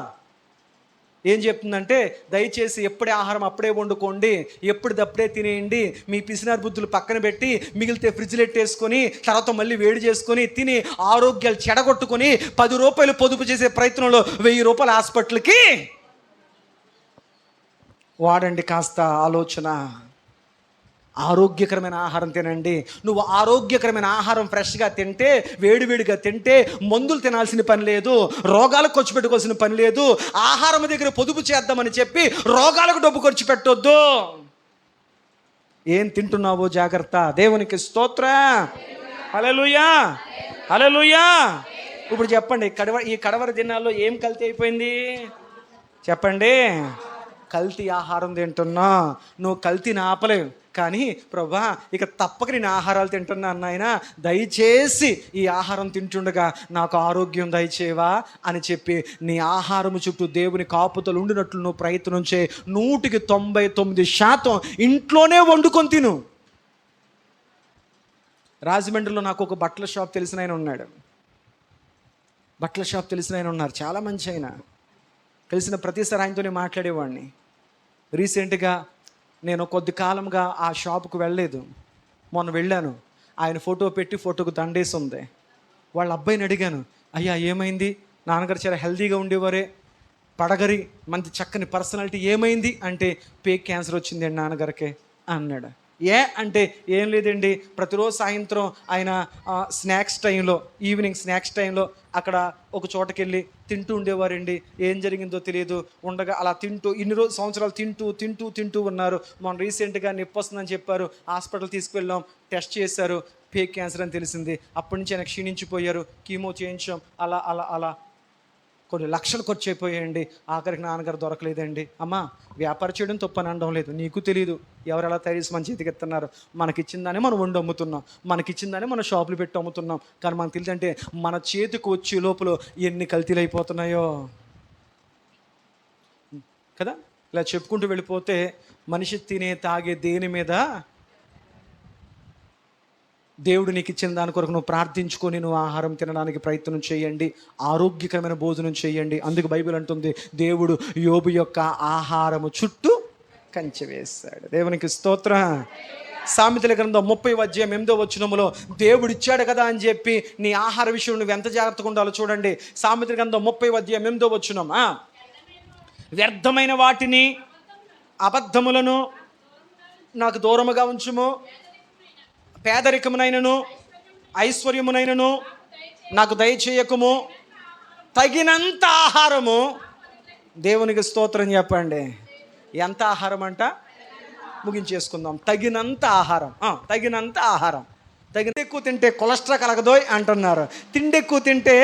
ఏం చెప్తుందంటే, దయచేసి ఎప్పుడే ఆహారం అప్పుడే వండుకోండి, ఎప్పుడప్పుడే తినేయండి, మీ పిసినారి బుద్ధులు పక్కన పెట్టి మిగిలితే ఫ్రిడ్జ్లో పెట్టేసుకొని తర్వాత మళ్ళీ వేడి చేసుకొని తిని ఆరోగ్యాలు చెడగొట్టుకొని 10 రూపాయలు పొదుపు చేసే ప్రయత్నంలో 1000 రూపాయల హాస్పిటల్కి వాడండి. కాస్త ఆలోచన. ఆరోగ్యకరమైన ఆహారం తినండి. నువ్వు ఆరోగ్యకరమైన ఆహారం ఫ్రెష్గా తింటే, వేడివేడిగా తింటే మందులు తినాల్సిన పని లేదు, రోగాలకు ఖర్చు పెట్టుకోవాల్సిన పని లేదు. ఆహారం దగ్గర పొదుపు చేద్దామని చెప్పి రోగాలకు డబ్బు ఖర్చు పెట్టొద్దు. ఏం తింటున్నావో జాగ్రత్త. దేవునికి స్తోత్రం. హల్లెలూయా. ఇప్పుడు చెప్పండి, ఈ కడవరి దినాల్లో ఏం కల్తీ అయిపోయింది? చెప్పండి. కల్తీ ఆహారం తింటున్నా. నువ్వు కల్తీని ఆపలేవు, కానీ ప్రభా ఇక తప్పక నేను ఆహారాలు తింటున్నా అన్నాయన, దయచేసి ఈ ఆహారం తింటుండగా నాకు ఆరోగ్యం దయచేవా అని చెప్పి నీ ఆహారము చుట్టూ దేవుని కాపుతలు ఉండినట్లు నువ్వు ప్రయత్నం చేయి. 99% ఇంట్లోనే వండుకొని తిను. రాజమండ్రిలో నాకు ఒక బట్టల షాప్ తెలిసిన ఆయన ఉన్నారు. చాలా మంచి ఆయన. కలిసిన ప్రతిసారి ఆయనతోనే మాట్లాడేవాడిని. రీసెంట్గా నేను కొద్ది కాలంగా ఆ షాపుకు వెళ్ళలేదు. మొన్న వెళ్ళాను. ఆయన ఫోటో పెట్టి ఫోటోకు దండేసి ఉంది. వాళ్ళ అబ్బాయిని అడిగాను, అయ్యా ఏమైంది? నాన్నగారు చాలా హెల్తీగా ఉండేవారే, పడగరి మంచి చక్కని పర్సనాలిటీ, ఏమైంది అంటే పేక్ క్యాన్సర్ వచ్చిందండి నాన్నగారికి అన్నాడు. అంటే ఏం లేదండి, ప్రతిరోజు సాయంత్రం ఆయన ఈవినింగ్ స్నాక్స్ టైంలో అక్కడ ఒక చోటకి వెళ్ళి తింటూ ఉండేవారండి. ఏం జరిగిందో తెలియదు, ఉండగా అలా తింటూ ఇన్ని సంవత్సరాలు తింటూ ఉన్నారు. మొన్న రీసెంట్గా నొప్పి వస్తుందని చెప్పారు, హాస్పిటల్ తీసుకువెళ్ళాం, టెస్ట్ చేశారు, పేక్ క్యాన్సర్ అని తెలిసింది. అప్పటి నుంచి ఆయన క్షీణించిపోయారు, కీమో చేయించాం, అలా కొన్ని లక్షలు ఖర్చు అయిపోయాయండి. ఆఖరికి నాన్నగారు దొరకలేదండి. అమ్మా, వ్యాపారం చేయడం తప్పని అనడం లేదు, నీకు తెలియదు ఎవరు ఎలా తయారు చేసి మన చేతికి ఎత్తున్నారు. మనకిచ్చిందానే మనం వండి అమ్ముతున్నాం, మనకిచ్చిందానే మనం షాపులు పెట్టి అమ్ముతున్నాం. కానీ మనకు తెలియదంటే మన చేతికి వచ్చే లోపల ఎన్ని కల్తీలు అయిపోతున్నాయో కదా. ఇలా చెప్పుకుంటూ వెళ్ళిపోతే మనిషి తినే తాగే దేని మీద దేవుడు నీకు ఇచ్చిన దాని కొరకు నువ్వు ప్రార్థించుకొని నువ్వు ఆహారం తినడానికి ప్రయత్నం చేయండి, ఆరోగ్యకరమైన భోజనం చేయండి. అందుకు బైబిల్ అంటుంది, దేవుడు యోబు యొక్క ఆహారము చుట్టూ కంచె వేస్తాడు. దేవునికి స్తోత్రం. సామెతల గ్రంథం 30వ అధ్యాయం 8వ వచనములో దేవుడు ఇచ్చాడు కదా అని చెప్పి నీ ఆహార విషయం నువ్వు ఎంత జాగ్రత్తగా ఉండాలో చూడండి. సామెతల గ్రంథం 30వ అధ్యాయం 8వ వచనం, వ్యర్థమైన వాటిని, అబద్ధములను నాకు దూరముగా ఉంచుము. పేదరికమునైనను ఐశ్వర్యమునైనను నాకు దయచేయకుము. తగినంత ఆహారము. దేవునికి స్తోత్రం చెప్పండి. ఎంత ఆహారం అంట? ముగించేసుకుందాం. తగినంత ఆహారం. తగినంత ఆహారం. ఎక్కువ తింటే కొలెస్ట్రాల్ కలగదోయ్ అంటున్నారు. తిండి ఎక్కువ తింటే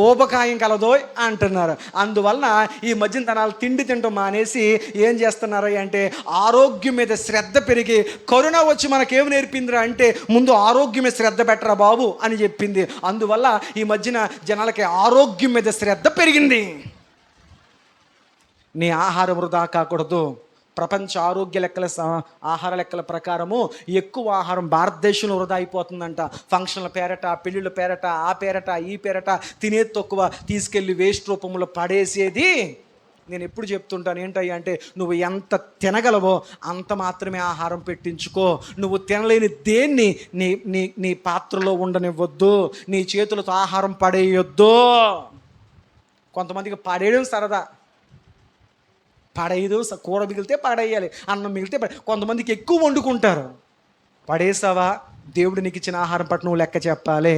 ఊబకాయం కలదోయ్ అంటున్నారు. అందువలన ఈ మధ్యన తనాలు తిండి తింటాం మానేసి ఏం చేస్తున్నారు అంటే ఆరోగ్యం మీద శ్రద్ధ పెరిగి, కరోనా వచ్చి మనకేమి నేర్పిందిరా అంటే ముందు ఆరోగ్యం మీద శ్రద్ధ పెట్టరా బాబు అని చెప్పింది. అందువల్ల ఈ మధ్యన జనాలకి ఆరోగ్యం మీద శ్రద్ధ పెరిగింది. నీ ఆహారం వృధా కాకూడదు. ప్రపంచ ఆరోగ్య లెక్కల ఆహార లెక్కల ప్రకారము ఎక్కువ ఆహారం భారతదేశంలో వృధా అయిపోతుందంట. ఫంక్షన్ల పేరట, పెళ్ళిళ్ళ పేరట, ఆ పేరట, ఈ పేరట తినేది తక్కువ తీసుకెళ్ళి వేస్ట్ రూపంలో పడేసేది. నేను ఎప్పుడు చెప్తుంటాను ఏంటయ్యా అంటే, నువ్వు ఎంత తినగలవో అంత మాత్రమే ఆహారం పెట్టించుకో. నువ్వు తినలేని దేన్ని నీ నీ నీ పాత్రలో ఉండనివ్వద్దు. నీ చేతులతో ఆహారం పడేయొద్దు. కొంతమందికి పడేయడం సరదా. పడేయదు. కూర మిగిలితే పడేయాలి, అన్నం మిగిలితే కొంతమందికి ఎక్కువ వండుకుంటారు. పడేసావా? దేవుడు నీకు ఇచ్చిన ఆహారం పట్ల నువ్వు లెక్క చెప్పాలి.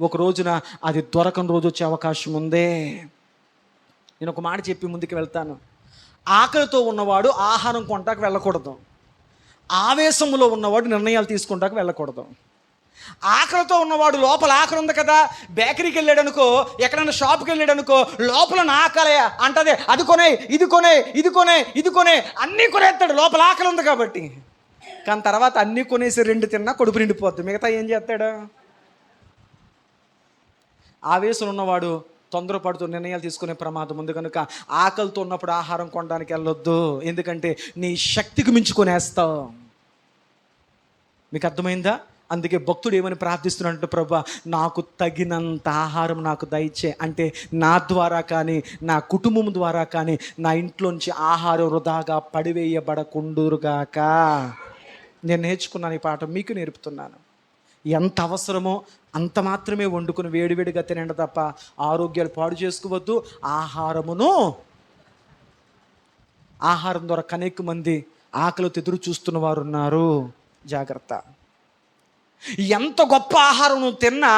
ఒక రోజున అది దొరకని రోజు వచ్చే అవకాశం ఉంది. నేను ఒక మాట చెప్పి ముందుకు వెళ్తాను. ఆకలితో ఉన్నవాడు ఆహారం కొంటాకు వెళ్ళకూడదు. ఆవేశంలో ఉన్నవాడు నిర్ణయాలు తీసుకుంటాకు వెళ్ళకూడదు. ఆకలితో ఉన్నవాడు లోపల ఆకలి ఉంది కదా, బేకరీకి వెళ్ళాడు అనుకో, ఎక్కడైనా షాప్కి వెళ్ళాడు అనుకో, లోపల నా ఆకలే అంటదే, అది కొనే, ఇది కొనే, ఇది కొనే, ఇది కొనే, అన్నీ కొనేస్తాడు. లోపల ఆకలి ఉంది కాబట్టి. కానీ తర్వాత అన్నీ కొనేసి 2 తిన్నా కడుపు నిండిపోద్ది. మిగతా ఏం చేస్తాడు? ఆవేశం ఉన్నవాడు తొందరపడుతూ నిర్ణయాలు తీసుకునే ప్రమాదం ఉంది. కనుక ఆకలితో ఉన్నప్పుడు ఆహారం కొనడానికి వెళ్ళొద్దు. ఎందుకంటే నీ శక్తికి మించుకొనేస్తావు. మీకు అర్థమైందా? అందుకే భక్తుడు ఏమని ప్రార్థిస్తున్నాడంటే, ప్రభువా నాకు తగినంత ఆహారం నాకు దయచే. అంటే నా ద్వారా కానీ, నా కుటుంబం ద్వారా కానీ నా ఇంట్లోంచి ఆహారం వృధాగా పడివేయబడకుండురుగాక. నేను నేర్చుకున్నాను ఈ పాఠం, మీకు నేర్పుతున్నాను. ఎంత అవసరమో అంత మాత్రమే వండుకుని వేడివేడిగా తినండి తప్ప ఆరోగ్యాలు పాడు చేసుకోవద్దు. ఆహారం ద్వారా అనేక మంది ఆకలితో ఎదురు చూస్తున్న వారు ఉన్నారు. జాగ్రత్త. ఎంత గొప్ప ఆహారం నువ్వు తిన్నా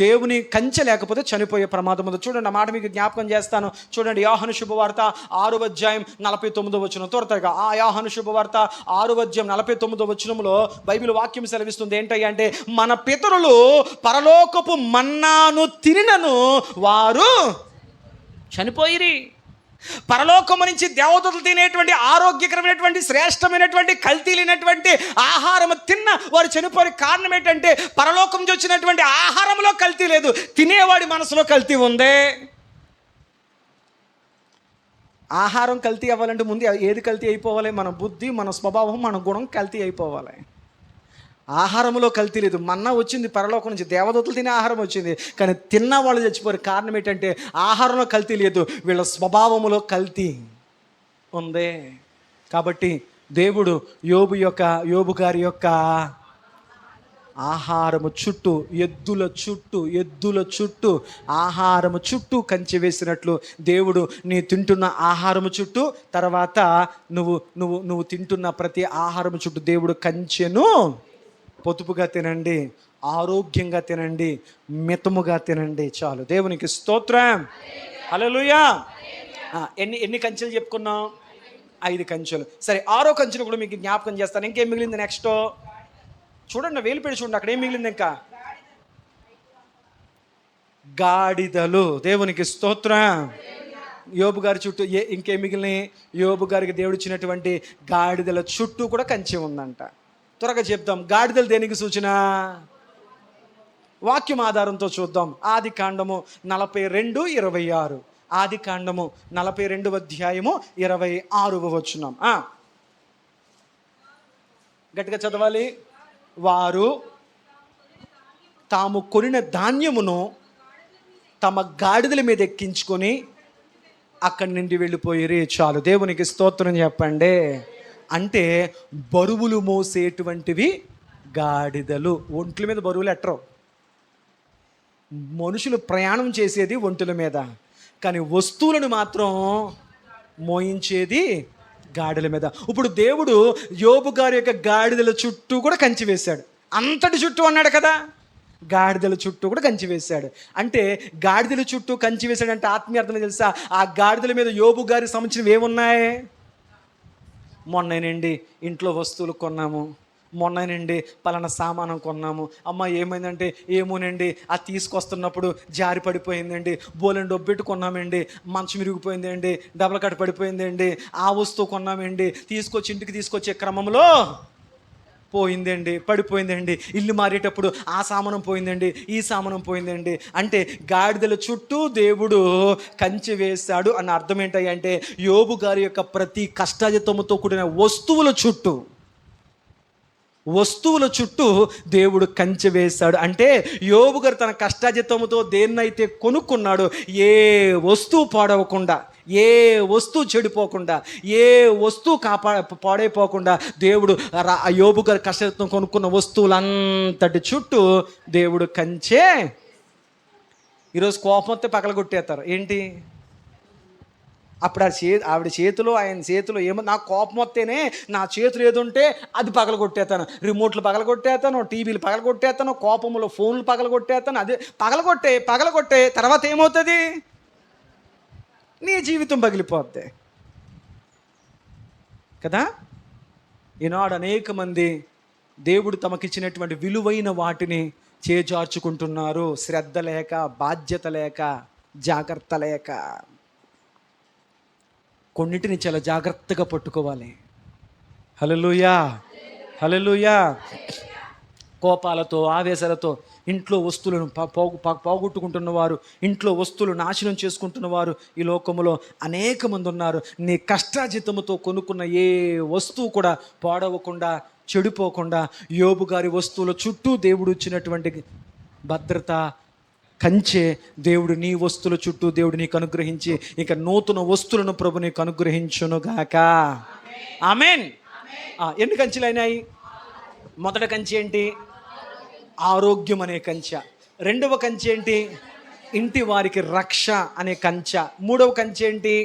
దేవుని కంచె లేకపోతే చనిపోయే ప్రమాదం ఉంది. చూడండి, ఆ మాట మీకు జ్ఞాపకం చేస్తాను. చూడండి, యోహాను శుభవార్త 6వ అధ్యాయం 49వ వచనం. త్వరగా ఆ యోహాను శుభవార్త 6వ అధ్యాయం 49వ వచనంలో బైబిల్ వాక్యం సెలవిస్తుంది. ఏంటయ్యా అంటే, మన పితరులు పరలోకపు మన్నాను తినినను వారు చనిపోయిరి. పరలోకము నుంచి దేవదూతలు తినేటువంటి ఆరోగ్యకరమైనటువంటి శ్రేష్టమైనటువంటి కల్తీ లేనటువంటి ఆహారం తిన్న వారు చనిపోయే కారణం ఏంటంటే, పరలోకం నుంచి వచ్చినటువంటి ఆహారంలో కల్తీ లేదు, తినేవాడి మనసులో కల్తీ ఉంది. ఆహారం కల్తీ అవ్వాలంటే ముందు ఏది కల్తీ అయిపోవాలి? మన బుద్ధి, మన స్వభావం, మన గుణం కల్తీ అయిపోవాలి. ఆహారంలో కల్తీ లేదు. మన్నా వచ్చింది పరలోకం నుంచి, దేవదూతలు తినే ఆహారం వచ్చింది. కానీ తిన్న వాళ్ళు చచ్చిపోయారు. కారణం ఏంటంటే ఆహారంలో కల్తీ లేదు, వీళ్ళ స్వభావములో కల్తీ ఉంది. కాబట్టి దేవుడు యోబు గారి యొక్క ఆహారము చుట్టూ, ఎద్దుల చుట్టూ ఆహారము చుట్టూ కంచె వేసినట్లు దేవుడు నీ తింటున్న ఆహారము చుట్టూ, తర్వాత నువ్వు తింటున్న ప్రతి ఆహారము చుట్టూ దేవుడు కంచెను పొదుపుగా తినండి, ఆరోగ్యంగా తినండి, మితముగా తినండి. చాలు. దేవునికి స్తోత్రం. హల్లెలూయా. ఎన్ని కంచెలు చెప్పుకున్నాం? 5 కంచెలు. సరే, 6వ కంచెను కూడా మీకు జ్ఞాపకం చేస్తాను. ఇంకేం మిగిలింది? నెక్స్ట్ చూడండి, వేలు పెట్టి చూడండి, అక్కడ ఏం మిగిలింది? ఇంకా గాడిదలు. దేవునికి స్తోత్రం. యోబు గారి చుట్టూ ఇంకేం మిగిలినాయి? యోబు గారికి దేవుడు ఇచ్చినటువంటి గాడిదల చుట్టూ కూడా కంచె ఉందంట. త్వరగా చెప్దాం. గాడిదలు దేనికి సూచన? వాక్యం ఆధారంతో చూద్దాం. ఆది కాండము 42:26. ఆది కాండము 42వ అధ్యాయము 26వ వచనం. గట్టిగా చదవాలి. వారు తాము కొనిన ధాన్యమును తమ గాడిదల మీద ఎక్కించుకొని అక్కడి నుండి వెళ్ళిపోయిరి. చాలు. దేవునికి స్తోత్రం చెప్పండి. అంటే బరువులు మోసేటువంటివి గాడిదలు. ఒంట్ల మీద బరువులు ఎట్టరు. మనుషులు ప్రయాణం చేసేది ఒంటుల మీద, కానీ వస్తువులను మాత్రం మోయించేది గాడిదల మీద. ఇప్పుడు దేవుడు యోబు గారి యొక్క గాడిదల చుట్టూ కూడా కంచి వేశాడు. అంతటి చుట్టూ అన్నాడు కదా, గాడిదల చుట్టూ కూడా కంచి వేశాడు. అంటే గాడిదల చుట్టూ కంచి వేశాడంటే ఆత్మీయ అర్థం తెలుసా? ఆ గాడిదల మీద యోబు గారికి సంబంధించినవి ఏమున్నాయి? మొన్ననండి ఇంట్లో వస్తువులు కొన్నాము, మొన్ననండి పలానా సామానం కొన్నాము, అమ్మ ఏమైందంటే ఏమోనండి అది తీసుకొస్తున్నప్పుడు జారి పడిపోయిందండి, బోలెండి డబ్బెట్టు కొన్నామండి, మంచం విరిగిపోయిందండి, డబల్ కట్ట పడిపోయిందండి, ఆ వస్తువు కొన్నామండి, తీసుకొచ్చి ఇంటికి తీసుకొచ్చే క్రమంలో పోయిందండి, పడిపోయిందండి, ఇల్లు మారేటప్పుడు ఆ సామానం పోయిందండి, ఈ సామానం పోయిందండి. అంటే గాడిదల చుట్టూ దేవుడు కంచె వేశాడు అన్న అర్థం ఏంటంటే యోబు గారి యొక్క ప్రతి కష్టాజితముతో కూడిన వస్తువుల చుట్టూ దేవుడు కంచె వేశాడు. అంటే యోబు గారు తన కష్టాజితముతో దేన్నైతే కొనుక్కున్నాడో ఏ వస్తువు పాడవకుండా, ఏ వస్తువు చెడిపోకుండా, ఏ వస్తువు పాడైపోకుండా దేవుడు యోబు గారు కష్టాజితం కొనుక్కున్న వస్తువులంతటి చుట్టూ దేవుడు కంచె. ఈరోజు కోపం వస్తే పగలగొట్టేస్తారు. ఏంటి? అప్పుడు ఆవిడ చేతిలో ఆయన చేతిలో ఏమో, నాకు కోపం వస్తేనే నా చేతులు ఏదుంటే అది పగలగొట్టేస్తాను, రిమోట్లు పగలగొట్టేస్తాను, టీవీలు పగలగొట్టేస్తాను, కోపంలో ఫోన్లు పగలగొట్టేస్తాను. అదే పగలగొట్టే తర్వాత ఏమవుతుంది? నీ జీవితం పగిలిపోద్ది కదా. ఈనాడు అనేక మంది దేవుడు తమకిచ్చినటువంటి విలువైన వాటిని చేజార్చుకుంటున్నారు. శ్రద్ధ లేక, బాధ్యత లేక, జాగ్రత్త లేక. కొన్నిటిని చాలా జాగ్రత్తగా పట్టుకోవాలి. హల్లెలూయా, హల్లెలూయా. కోపాలతో, ఆవేశాలతో ఇంట్లో వస్తువులను పోగొట్టుకుంటున్నవారు, ఇంట్లో వస్తువులు నాశనం చేసుకుంటున్నవారు ఈ లోకములో అనేక మంది ఉన్నారు. నీ కష్టాజితముతో కొనుక్కున్న ఏ వస్తువు కూడా పాడవకుండా, చెడిపోకుండా యోబు గారి వస్తువుల చుట్టూ దేవుడు ఇచ్చినటువంటి భద్రత, కంచె దేవుడు నీ వస్తువుల చుట్టూ దేవుడు నీకు అనుగ్రహించి ఇక నూతన వస్తువులను ప్రభు నీకు అనుగ్రహించునుగాక. ఆమేన్. ఎన్ని కంచెలు అయినాయి? మొదటి కంచె ఏంటి? ఆరోగ్యం అనే కంచె. రెండవ కంచె ఏంటి? ఇంటి వారికి రక్ష అనే కంచె. మూడవ కంచె ఏంటి?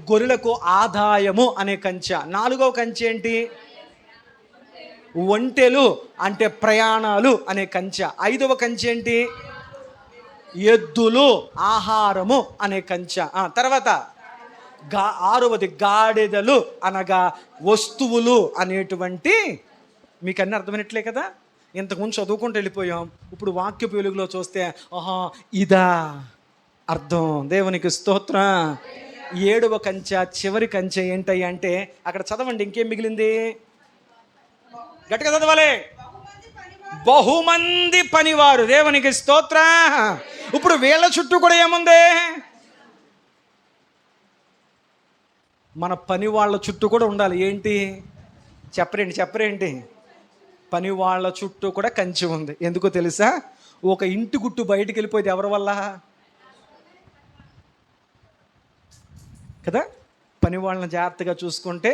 గొర్రెలకు ఆదాయము అనే కంచె. నాలుగవ కంచె ఏంటి? ఒంటెలు అంటే ప్రయాణాలు అనే కంచె. ఐదవ కంచె ఏంటి? ఎద్దులు, ఆహారము అనే కంచె. తర్వాత ఆరవది గాడిదలు అనగా వస్తువులు అనేటువంటి. మీకు అన్నీ అర్థమైనట్లే కదా. ఇంతకుముందు చదువుకుంటూ వెళ్ళిపోయాం, ఇప్పుడు వాక్యపు వెలుగులో చూస్తే ఇదా అర్థం. దేవునికి స్తోత్రం. ఏడవ కంచె, చివరి కంచె ఏంటయ్యా అంటే అక్కడ చదవండి, ఇంకేం మిగిలింది? గట్టిగా చదవాలి. బహుమంది పనివారు. దేవునికి స్తోత్ర. ఇప్పుడు వీళ్ళ చుట్టూ కూడా ఏముంది? మన పని వాళ్ళ చుట్టూ కూడా ఉండాలి. ఏంటి? చెప్పరేంటి? పని వాళ్ళ చుట్టూ కూడా కంచె ఉంది. ఎందుకో తెలుసా? ఒక ఇంటి గుట్టు బయటికి వెళ్ళిపోయేది ఎవరి వల్ల కదా. పని వాళ్ళని జాగ్రత్తగా చూసుకుంటే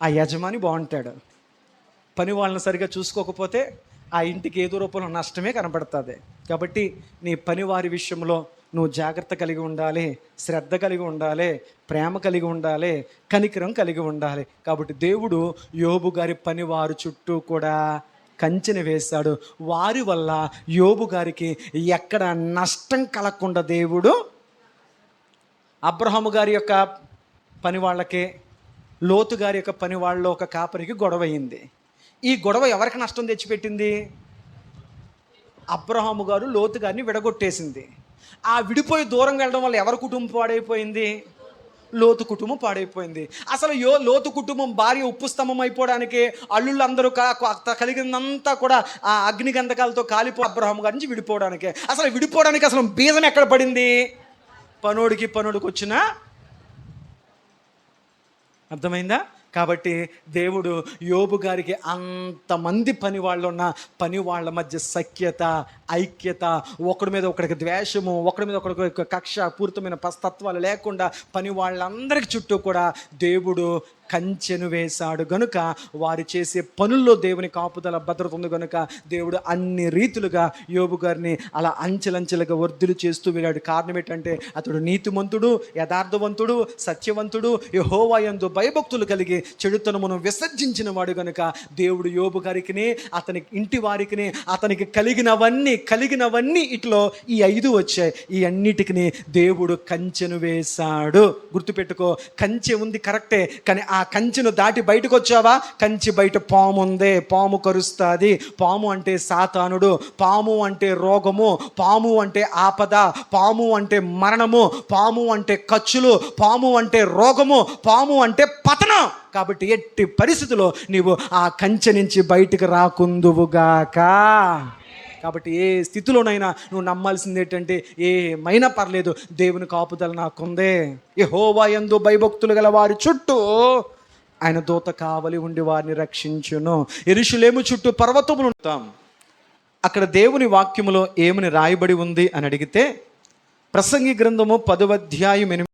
ఆ యజమాని బాగుంటాడు. పని వాళ్ళని సరిగా చూసుకోకపోతే ఆ ఇంటికి ఏదో రూపంలో నష్టమే కనపడుతుంది. కాబట్టి నీ పనివారి విషయంలో నువ్వు జాగ్రత్త కలిగి ఉండాలి, శ్రద్ధ కలిగి ఉండాలి, ప్రేమ కలిగి ఉండాలి, కనికరం కలిగి ఉండాలి. కాబట్టి దేవుడు యోబు గారి పనివారు చుట్టూ కూడా కంచెని వేశాడు. వారి వల్ల యోబు గారికి ఎక్కడ నష్టం కలగకుండా దేవుడు అబ్రహాము గారి యొక్క పని వాళ్ళకి, లోతు గారి యొక్క పని వాళ్ళలో ఒక కాపరికి గొడవ అయింది. ఈ గొడవ ఎవరికి నష్టం తెచ్చిపెట్టింది? అబ్రహాము గారు లోతు గారిని విడగొట్టేసింది. ఆ విడిపోయి దూరం వెళ్ళడం వల్ల ఎవరి కుటుంబం పాడైపోయింది? లోతు కుటుంబం పాడైపోయింది. అసలు లోతు కుటుంబం భార్య ఉప్పు స్తంభం అయిపోవడానికి అల్లుళ్ళందరూ కలిగినంతా కూడా ఆ అగ్ని గంధకాలతో అబ్రహాము గారి నుంచి విడిపోవడానికి. అసలు విడిపోవడానికి అసలు బీజం ఎక్కడ పడింది? పనోడికి వచ్చిన. అర్థమైందా? కాబట్టి దేవుడు యోబు గారికి అంతమంది పని వాళ్ళు ఉన్న పని వాళ్ళ మధ్య సఖ్యత, ఐక్యత, ఒకడి మీద ఒకడికి ద్వేషము, ఒకడి మీద ఒకడికి కక్ష పూరితమైన తత్వాలు లేకుండా పని వాళ్ళందరికీ చుట్టూ కూడా దేవుడు కంచెను వేశాడు గనుక వారు చేసే పనుల్లో దేవుని కాపుదల భద్రత ఉంది కనుక దేవుడు అన్ని రీతులుగా యోబు గారిని అలా అంచెలంచెలుగా వర్ధులు చేస్తూ వెళ్ళాడు. కారణం ఏంటంటే అతడు నీతిమంతుడు, యథార్థవంతుడు, సత్యవంతుడు, యెహోవా యందు భయభక్తులు కలిగి చెడుతనమును విసర్జించిన వాడు గనుక దేవుడు యోబు గారికి, అతని ఇంటి వారికి, అతనికి కలిగినవన్నీ ఇట్లో ఈ 5 వచ్చాయి. ఈ అన్నిటికి దేవుడు కంచెను వేశాడు. గుర్తుపెట్టుకో, కంచె ఉంది కరెక్టే, కానీ ఆ కంచెను దాటి బయటకు వచ్చావా, కంచె బయట పాము ఉంది, పాము కరుస్తుంది. పాము అంటే సాతానుడు, పాము అంటే రోగము, పాము అంటే ఆపద, పాము అంటే మరణము, పాము అంటే ఖర్చులు, పాము అంటే రోగము, పాము అంటే పతనం. కాబట్టి ఎట్టి పరిస్థితుల్లో నీవు ఆ కంచె నుంచి బయటకు రాకుందువుగాక. కాబట్టి ఏ స్థితిలోనైనా నువ్వు నమ్మాల్సింది ఏంటంటే, ఏమైనా పర్లేదు, దేవుని కాపుదల నాకుందే. యెహోవా యందు భయభక్తులు గల వారి చుట్టూ ఆయన దూత కావలి ఉండి వారిని రక్షించును. యెరూషలేము చుట్టూ పర్వతములు ఉంటాం. అక్కడ దేవుని వాక్యములో ఏమని రాయబడి ఉంది అని అడిగితే, ప్రసంగి గ్రంథము 10వ అధ్యాయం